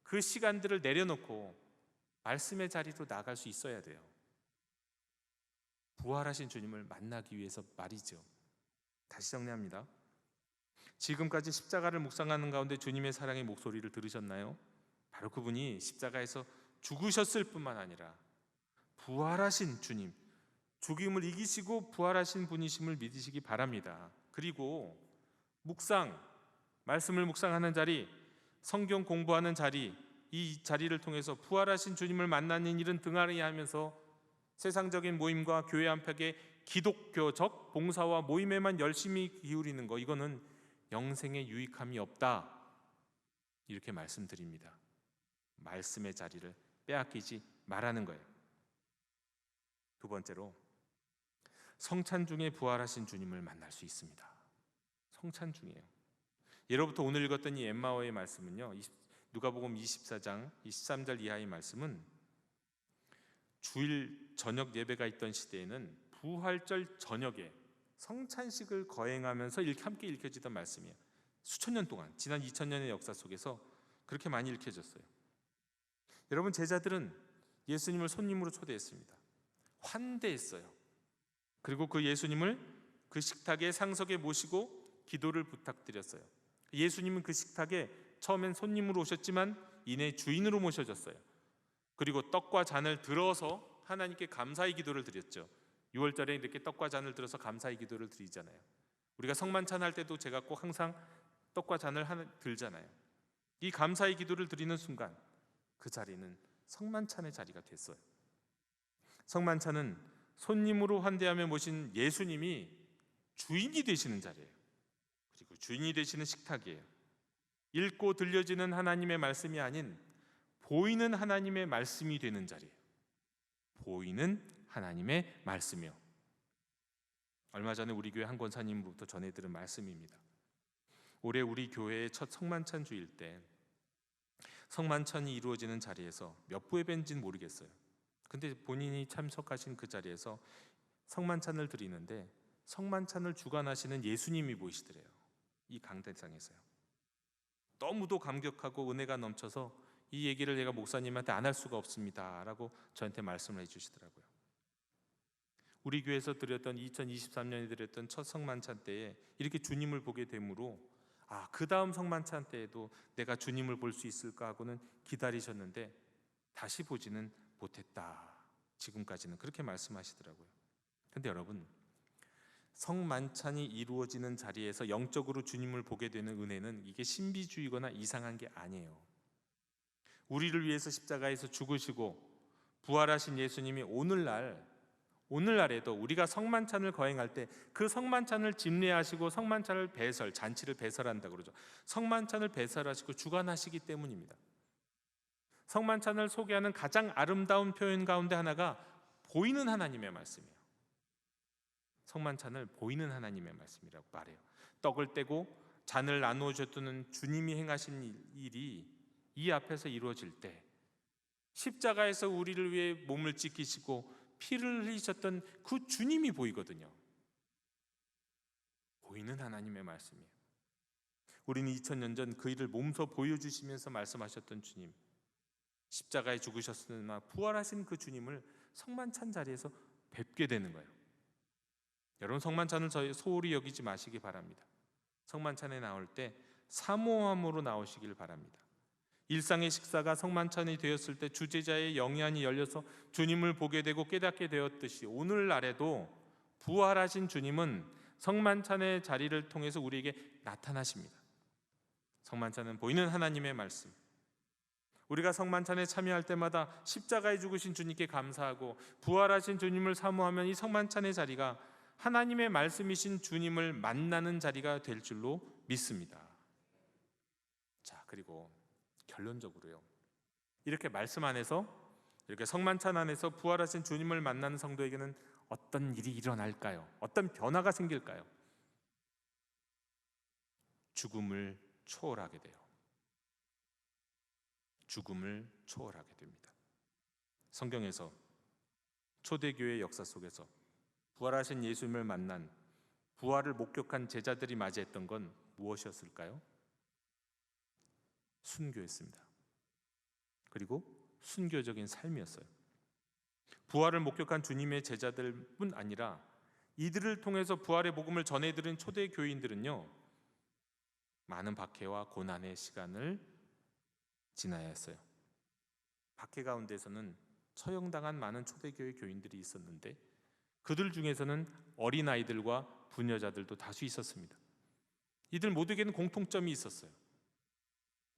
그 시간들을 내려놓고 말씀의 자리로 나아갈 수 있어야 돼요. 부활하신 주님을 만나기 위해서 말이죠. 다시 정리합니다. 지금까지 십자가를 묵상하는 가운데 주님의 사랑의 목소리를 들으셨나요? 바로 그분이 십자가에서 죽으셨을 뿐만 아니라 부활하신 주님, 죽음을 이기시고 부활하신 분이심을 믿으시기 바랍니다. 그리고 말씀을 묵상하는 자리, 성경 공부하는 자리, 이 자리를 통해서 부활하신 주님을 만나는 일은 등한히 하면서 세상적인 모임과 교회 안팎의 기독교적 봉사와 모임에만 열심히 기울이는 거, 이거는 영생에 유익함이 없다, 이렇게 말씀드립니다. 말씀의 자리를 빼앗기지 말라는 거예요. 두 번째로, 성찬 중에 부활하신 주님을 만날 수 있습니다. 성찬 중이에요. 예로부터 오늘 읽었던 이 엠마오의 말씀은요, 누가복음 24장 23절 이하의 말씀은 주일 저녁 예배가 있던 시대에는 부활절 저녁에 성찬식을 거행하면서 함께 읽혀지던 말씀이에요. 수천 년 동안, 지난 2000년의 역사 속에서 그렇게 많이 읽혀졌어요. 여러분, 제자들은 예수님을 손님으로 초대했습니다. 환대했어요. 그리고 그 예수님을 그 식탁의 상석에 모시고 기도를 부탁드렸어요. 예수님은 그 식탁에 처음엔 손님으로 오셨지만 이내 주인으로 모셔졌어요. 그리고 떡과 잔을 들어서 하나님께 감사의 기도를 드렸죠. 6월절에 이렇게 떡과 잔을 들어서 감사의 기도를 드리잖아요. 우리가 성만찬 할 때도 제가 꼭 항상 떡과 잔을 들잖아요. 이 감사의 기도를 드리는 순간 그 자리는 성만찬의 자리가 됐어요. 성만찬은 손님으로 환대하며 모신 예수님이 주인이 되시는 자리예요. 그리고 주인이 되시는 식탁이에요. 읽고 들려지는 하나님의 말씀이 아닌 보이는 하나님의 말씀이 되는 자리예요. 보이는 하나님의 말씀이요. 얼마 전에 우리 교회 한 권사님부터 전해들은 말씀입니다. 올해 우리 교회의 첫 성만찬 주일 때 성만찬이 이루어지는 자리에서 몇 부에 뵌지는 모르겠어요. 근데 본인이 참석하신 그 자리에서 성만찬을 드리는데 성만찬을 주관하시는 예수님이 보이시더래요. 이 강대상에서요. 너무도 감격하고 은혜가 넘쳐서 이 얘기를 제가 목사님한테 안 할 수가 없습니다 라고 저한테 말씀을 해주시더라고요. 우리 교회에서 드렸던 2023년에 드렸던 첫 성만찬 때에 이렇게 주님을 보게 되므로 그 다음 성만찬 때에도 내가 주님을 볼 수 있을까 하고는 기다리셨는데 다시 보지는 못했다. 지금까지는 그렇게 말씀하시더라고요. 근데 여러분, 성만찬이 이루어지는 자리에서 영적으로 주님을 보게 되는 은혜는 이게 신비주의거나 이상한 게 아니에요. 우리를 위해서 십자가에서 죽으시고 부활하신 예수님이 오늘날에도 우리가 성만찬을 거행할 때 그 성만찬을 집례하시고 성만찬을 잔치를 배설한다고 그러죠. 성만찬을 배설하시고 주관하시기 때문입니다. 성만찬을 소개하는 가장 아름다운 표현 가운데 하나가 보이는 하나님의 말씀이에요. 성만찬을 보이는 하나님의 말씀이라고 말해요. 떡을 떼고 잔을 나누어 주셨던 주님이 행하신 일이 이 앞에서 이루어질 때 십자가에서 우리를 위해 몸을 찢기시고 피를 흘리셨던 그 주님이 보이거든요. 보이는 하나님의 말씀이에요. 우리는 2000년 전 그 일을 몸소 보여주시면서 말씀하셨던 주님, 십자가에 죽으셨으나 부활하신 그 주님을 성만찬 자리에서 뵙게 되는 거예요. 여러분, 성만찬을 저희 소홀히 여기지 마시기 바랍니다. 성만찬에 나올 때 사모함으로 나오시길 바랍니다. 일상의 식사가 성만찬이 되었을 때 주제자의 영안이 열려서 주님을 보게 되고 깨닫게 되었듯이 오늘날에도 부활하신 주님은 성만찬의 자리를 통해서 우리에게 나타나십니다. 성만찬은 보이는 하나님의 말씀. 우리가 성만찬에 참여할 때마다 십자가에 죽으신 주님께 감사하고 부활하신 주님을 사모하면 이 성만찬의 자리가 하나님의 말씀이신 주님을 만나는 자리가 될 줄로 믿습니다. 자, 그리고 결론적으로요, 이렇게 말씀 안에서, 이렇게 성만찬 안에서 부활하신 주님을 만나는 성도에게는 어떤 일이 일어날까요? 어떤 변화가 생길까요? 죽음을 초월하게 돼요. 죽음을 초월하게 됩니다. 성경에서 초대교회 역사 속에서 부활하신 예수님을 만난, 부활을 목격한 제자들이 맞이했던 건 무엇이었을까요? 순교였습니다. 그리고 순교적인 삶이었어요. 부활을 목격한 주님의 제자들뿐 아니라 이들을 통해서 부활의 복음을 전해들은 초대 교인들은요, 많은 박해와 고난의 시간을 지나야 했어요. 박해 가운데서는 처형당한 많은 초대교회 교인들이 있었는데 그들 중에서는 어린아이들과 부녀자들도 다수 있었습니다. 이들 모두에게는 공통점이 있었어요.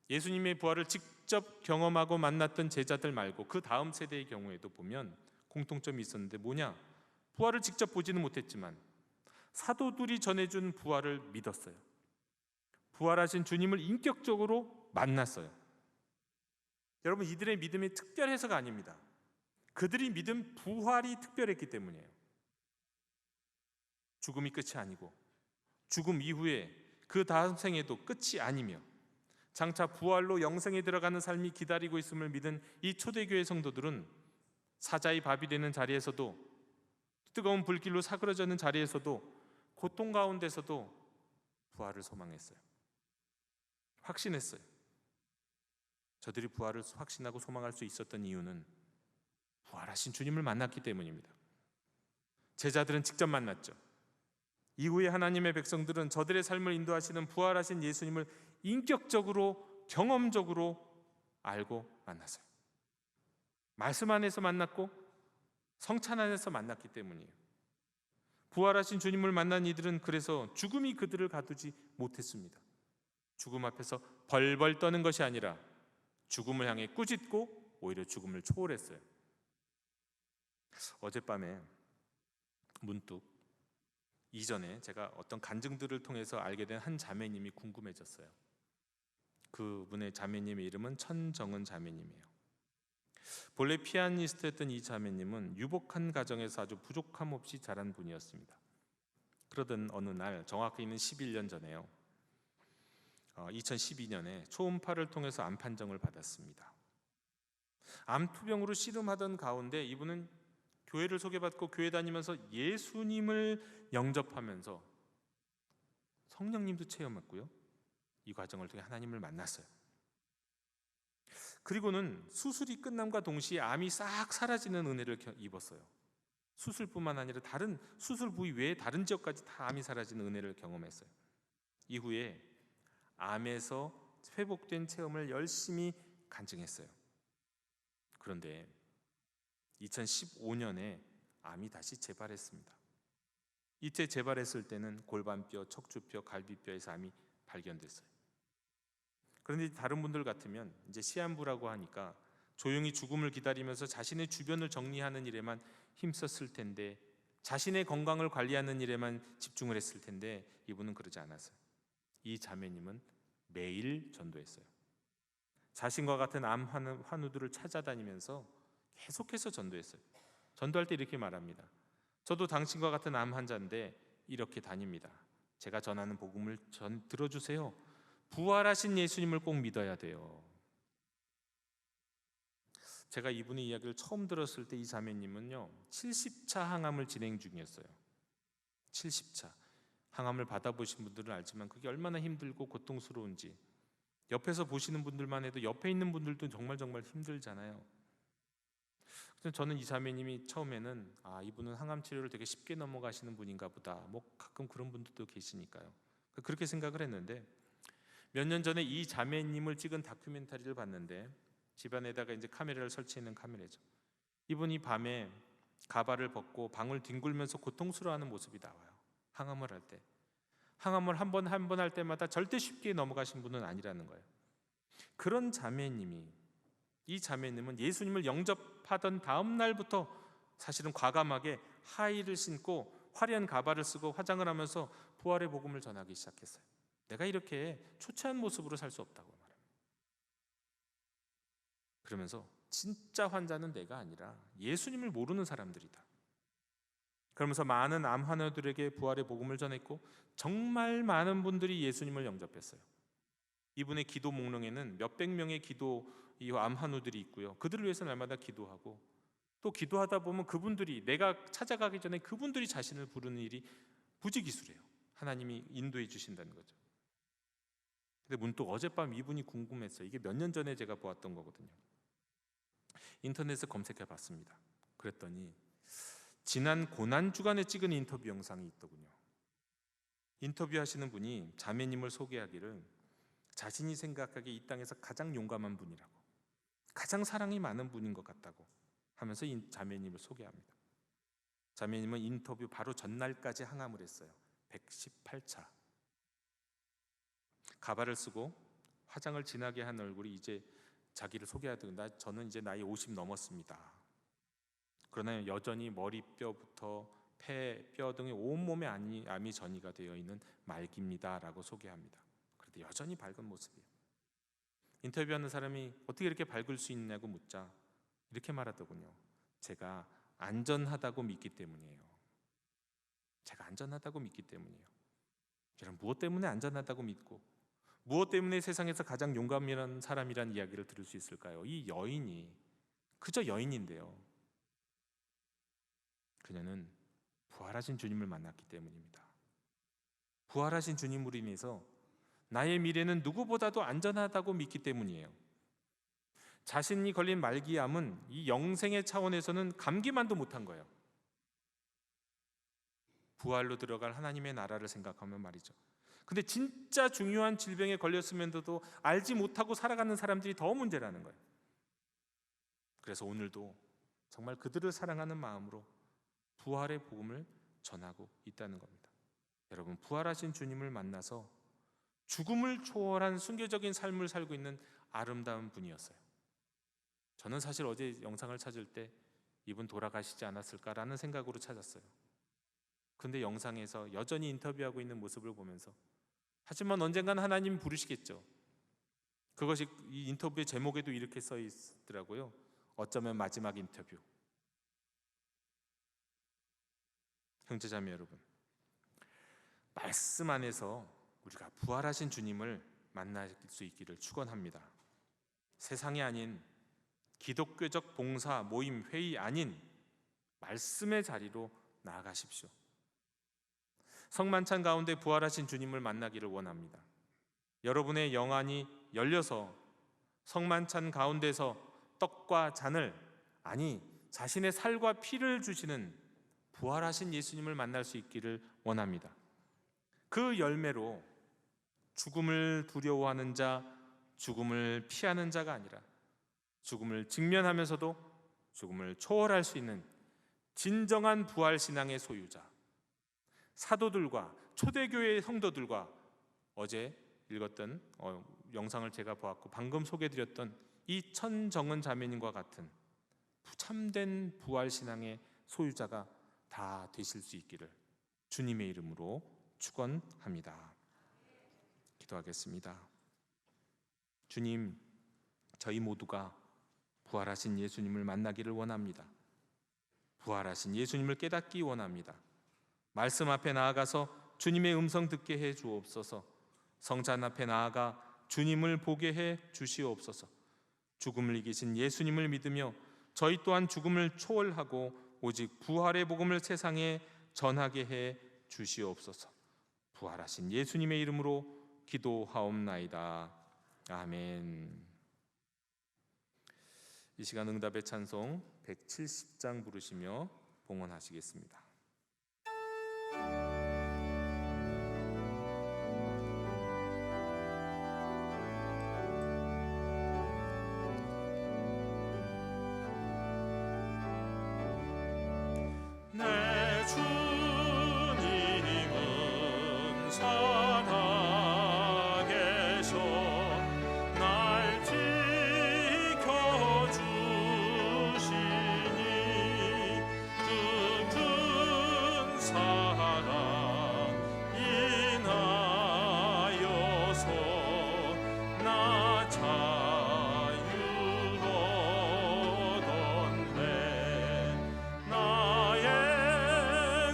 예수님의 부활을 직접 경험하고 만났던 제자들 말고 그 다음 세대의 경우에도 보면 공통점이 있었는데 뭐냐? 부활을 직접 보지는 못했지만 사도들이 전해준 부활을 믿었어요. 부활하신 주님을 인격적으로 만났어요. 여러분, 이들의 믿음이 특별해서가 아닙니다. 그들이 믿은 부활이 특별했기 때문이에요. 죽음이 끝이 아니고 죽음 이후에 그 다음 생에도 끝이 아니며 장차 부활로 영생에 들어가는 삶이 기다리고 있음을 믿은 이 초대교회 성도들은 사자의 밥이 되는 자리에서도, 뜨거운 불길로 사그러지는 자리에서도, 고통 가운데서도 부활을 소망했어요. 확신했어요. 저들이 부활을 확신하고 소망할 수 있었던 이유는 부활하신 주님을 만났기 때문입니다. 제자들은 직접 만났죠. 이후에 하나님의 백성들은 저들의 삶을 인도하시는 부활하신 예수님을 인격적으로, 경험적으로 알고 만났어요. 말씀 안에서 만났고 성찬 안에서 만났기 때문이에요. 부활하신 주님을 만난 이들은 그래서 죽음이 그들을 가두지 못했습니다. 죽음 앞에서 벌벌 떠는 것이 아니라 죽음을 향해 꾸짖고 오히려 죽음을 초월했어요. 어젯밤에 문득 이전에 제가 어떤 간증들을 통해서 알게 된 한 자매님이 궁금해졌어요. 그분의 자매님의 이름은 천정은 자매님이에요. 본래 피아니스트였던 이 자매님은 유복한 가정에서 아주 부족함 없이 자란 분이었습니다. 그러던 어느 날, 정확히는 11년 전에요, 2012년에 초음파를 통해서 암 판정을 받았습니다. 암 투병으로 씨름하던 가운데 이분은 교회를 소개받고 교회 다니면서 예수님을 영접하면서 성령님도 체험했고요, 이 과정을 통해 하나님을 만났어요. 그리고는 수술이 끝남과 동시에 암이 싹 사라지는 은혜를 입었어요. 수술뿐만 아니라 다른 수술 부위 외에 다른 지역까지 다 암이 사라지는 은혜를 경험했어요. 이후에 암에서 회복된 체험을 열심히 간증했어요. 그런데 2015년에 암이 다시 재발했습니다. 이때 재발했을 때는 골반뼈, 척추뼈, 갈비뼈에서 암이 발견됐어요. 그런데 다른 분들 같으면 이제 시한부라고 하니까 조용히 죽음을 기다리면서 자신의 주변을 정리하는 일에만 힘썼을 텐데, 자신의 건강을 관리하는 일에만 집중을 했을 텐데, 이분은 그러지 않았어요. 이 자매님은 매일 전도했어요. 자신과 같은 암 환우들을 찾아다니면서 계속해서 전도했어요. 전도할 때 이렇게 말합니다. 저도 당신과 같은 암 환자인데 이렇게 다닙니다. 제가 전하는 복음을 들어주세요. 부활하신 예수님을 꼭 믿어야 돼요. 제가 이분의 이야기를 처음 들었을 때 이 자매님은요, 70차 항암을 진행 중이었어요. 70차. 항암을 받아보신 분들은 알지만 그게 얼마나 힘들고 고통스러운지, 옆에서 보시는 분들만 해도 옆에 있는 분들도 정말 힘들잖아요. 그래서 저는 이 자매님이 처음에는 이분은 항암 치료를 되게 쉽게 넘어가시는 분인가 보다, 뭐 가끔 그런 분들도 계시니까요, 그렇게 생각을 했는데, 몇 년 전에 이 자매님을 찍은 다큐멘터리를 봤는데, 집안에다가 이제 카메라를 설치해놓은 카메라죠. 이분이 밤에 가발을 벗고 방을 뒹굴면서 고통스러워하는 모습이 나와요. 항암을 할 때. 항암을 한 번 할 때마다 절대 쉽게 넘어가신 분은 아니라는 거예요. 그런 자매님이, 이 자매님은 예수님을 영접하던 다음 날부터 사실은 과감하게 하의를 신고 화려한 가발을 쓰고 화장을 하면서 부활의 복음을 전하기 시작했어요. 내가 이렇게 초췌한 모습으로 살 수 없다고 말합니다. 그러면서 진짜 환자는 내가 아니라 예수님을 모르는 사람들이다. 그러면서 많은 암 환우들에게 부활의 복음을 전했고 정말 많은 분들이 예수님을 영접했어요. 이분의 기도 목록에는 몇백 명의 기도 이 암환우들이 있고요. 그들을 위해서 날마다 기도하고 또 기도하다 보면 그분들이 내가 찾아가기 전에 그분들이 자신을 부르는 일이 부지기수래요. 하나님이 인도해 주신다는 거죠. 근데 문득 어젯밤 이분이 궁금했어요. 이게 몇 년 전에 제가 보았던 거거든요. 인터넷에 검색해 봤습니다. 그랬더니 지난 고난주간에 찍은 인터뷰 영상이 있더군요. 인터뷰하시는 분이 자매님을 소개하기를 자신이 생각하기에 이 땅에서 가장 용감한 분이라고, 가장 사랑이 많은 분인 것 같다고 하면서 이 자매님을 소개합니다. 자매님은 인터뷰 바로 전날까지 항암을 했어요. 118차. 가발을 쓰고 화장을 진하게 한 얼굴이 이제 자기를 소개하더니 저는 이제 나이 50 넘었습니다. 그러나 여전히 머리뼈부터 폐, 뼈 등의 온몸에 암이 전이가 되어 있는 말기입니다 라고 소개합니다. 그런데 여전히 밝은 모습이에요. 인터뷰하는 사람이 어떻게 이렇게 밝을 수 있냐고 묻자 이렇게 말하더군요. 제가 안전하다고 믿기 때문이에요. 제가 안전하다고 믿기 때문이에요. 여러분, 무엇 때문에 안전하다고 믿고 무엇 때문에 세상에서 가장 용감한 사람이란 이야기를 들을 수 있을까요? 이 여인이 그저 여인인데요, 그녀는 부활하신 주님을 만났기 때문입니다. 부활하신 주님으로 인해서 나의 미래는 누구보다도 안전하다고 믿기 때문이에요. 자신이 걸린 말기암은 이 영생의 차원에서는 감기만도 못한 거예요. 부활로 들어갈 하나님의 나라를 생각하면 말이죠. 근데 진짜 중요한 질병에 걸렸으면서도 알지 못하고 살아가는 사람들이 더 문제라는 거예요. 그래서 오늘도 정말 그들을 사랑하는 마음으로 부활의 복음을 전하고 있다는 겁니다. 여러분, 부활하신 주님을 만나서 죽음을 초월한 순교적인 삶을 살고 있는 아름다운 분이었어요. 저는 사실 어제 영상을 찾을 때 이분 돌아가시지 않았을까라는 생각으로 찾았어요. 근데 영상에서 여전히 인터뷰하고 있는 모습을 보면서 하지만 언젠간 하나님 부르시겠죠. 그것이 이 인터뷰의 제목에도 이렇게 써 있더라고요. 어쩌면 마지막 인터뷰. 형제자매 여러분, 말씀 안에서 우리가 부활하신 주님을 만날 수 있기를 축원합니다. 세상이 아닌 기독교적 봉사, 모임, 회의 아닌 말씀의 자리로 나아가십시오. 성만찬 가운데 부활하신 주님을 만나기를 원합니다. 여러분의 영안이 열려서 성만찬 가운데서 떡과 잔을, 아니 자신의 살과 피를 주시는 부활하신 예수님을 만날 수 있기를 원합니다. 그 열매로 죽음을 두려워하는 자, 죽음을 피하는 자가 아니라 죽음을 직면하면서도 죽음을 초월할 수 있는 진정한 부활신앙의 소유자, 사도들과 초대교회의 성도들과 어제 읽었던 영상을 제가 보았고 방금 소개해드렸던 이 천정은 자매님과 같은 참된 부활신앙의 소유자가 다 되실 수 있기를 주님의 이름으로 축원합니다. 기도하겠습니다. 주님, 저희 모두가 부활하신 예수님을 만나기를 원합니다. 부활하신 예수님을 깨닫기 원합니다. 말씀 앞에 나아가서 주님의 음성 듣게 해 주옵소서. 성찬 앞에 나아가 주님을 보게 해 주시옵소서. 죽음을 이기신 예수님을 믿으며 저희 또한 죽음을 초월하고 오직 부활의 복음을 세상에 전하게 해 주시옵소서. 부활하신 예수님의 이름으로 기도하옵나이다. 아멘. 이 시간 응답의 찬송 170장 부르시며 봉헌하시겠습니다. 내 주님은 살아계셔 날 지켜주시니 그 큰 사랑 인하여서 나 자유로 얻었네. 나의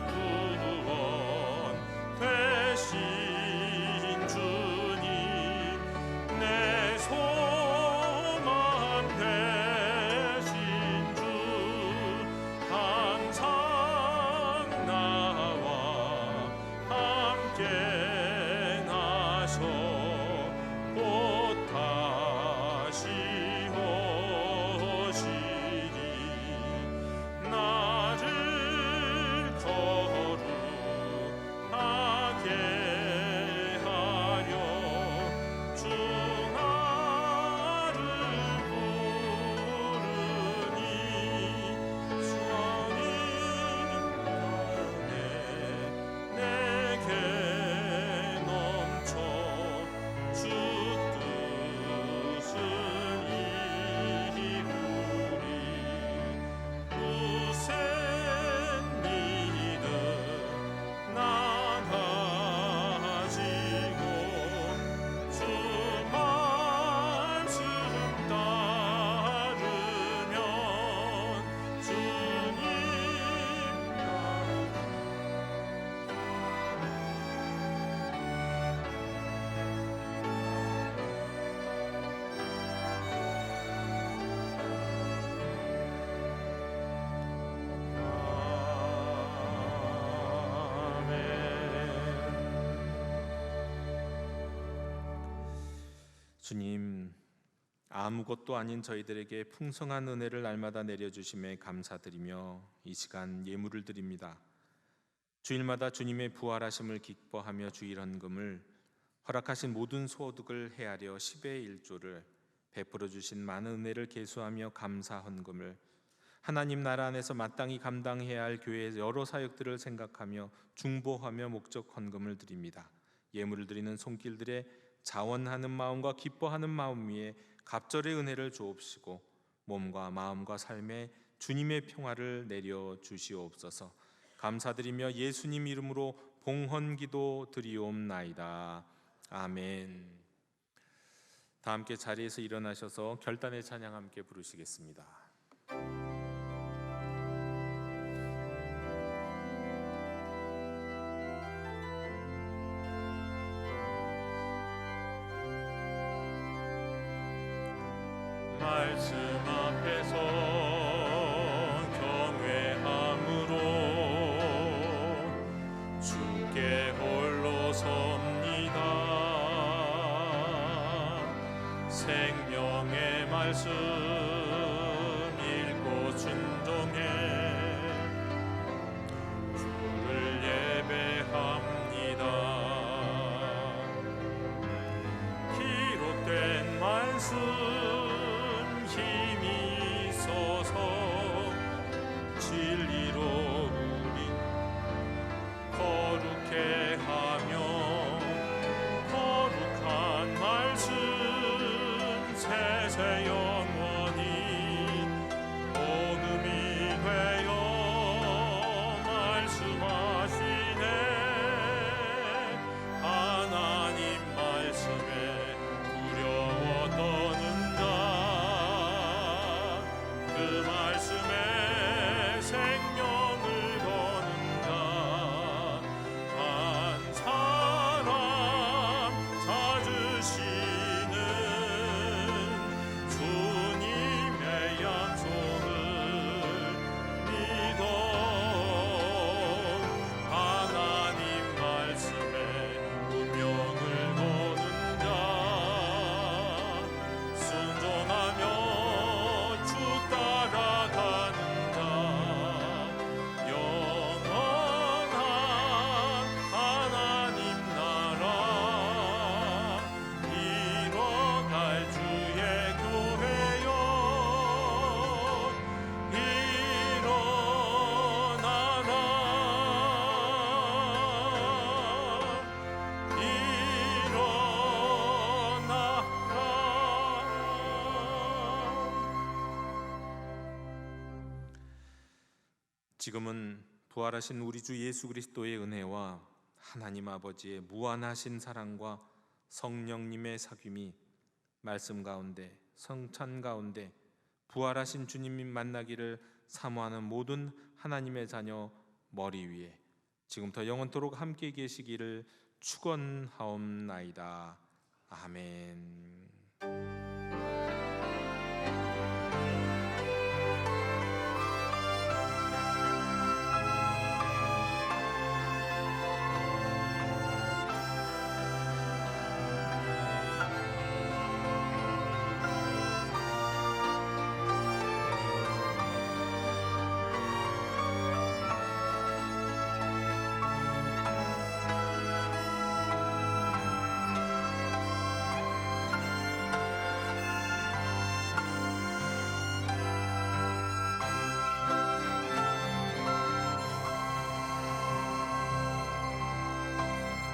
구원 되시 주님, 아무것도 아닌 저희들에게 풍성한 은혜를 날마다 내려주심에 감사드리며 이 시간 예물을 드립니다. 주일마다 주님의 부활하심을 기뻐하며 주일 헌금을 허락하신 모든 소득을 헤아려 10의 1조를 베풀어 주신 많은 은혜를 계수하며 감사 헌금을 하나님 나라 안에서 마땅히 감당해야 할 교회의 여러 사역들을 생각하며 중보하며 목적 헌금을 드립니다. 예물을 드리는 손길들의 자원하는 마음과 기뻐하는 마음 위에 갑절의 은혜를 주옵시고 몸과 마음과 삶에 주님의 평화를 내려 주시옵소서. 감사드리며 예수님 이름으로 봉헌기도 드리옵나이다. 아멘. 다 함께 자리에서 일어나셔서 결단의 찬양 함께 부르시겠습니다. 말씀 앞에서 경외함으로 주께 홀로 섭니다. 생명의 말씀 읽고 순종해 주를 예배합니다. 기록된 말씀 힘이 있어서 진리로 우리 거룩해 하며 거룩한 말씀 세세 영원히 복음이 되어 말씀하시네. 하나님 말씀에 두려워 떠는 자, 그 말씀에 생명을 거는 자, 한 사람 찾으시는 주님의 약속을 믿어. 하나님 말씀에 운명을 거는 자, 순종하며 주 따라가는 자, 영원한 하나님 나라 이뤄갈 주의 교회여 지금은 부활하신 우리 주 예수 그리스도의 은혜와 하나님 아버지의 무한하신 사랑과 성령님의 사귐이 말씀 가운데 성찬 가운데 부활하신 주님 만나기를 사모하는 모든 하나님의 자녀 머리 위에 지금부터 영원토록 함께 계시기를 축원하옵나이다. 아멘.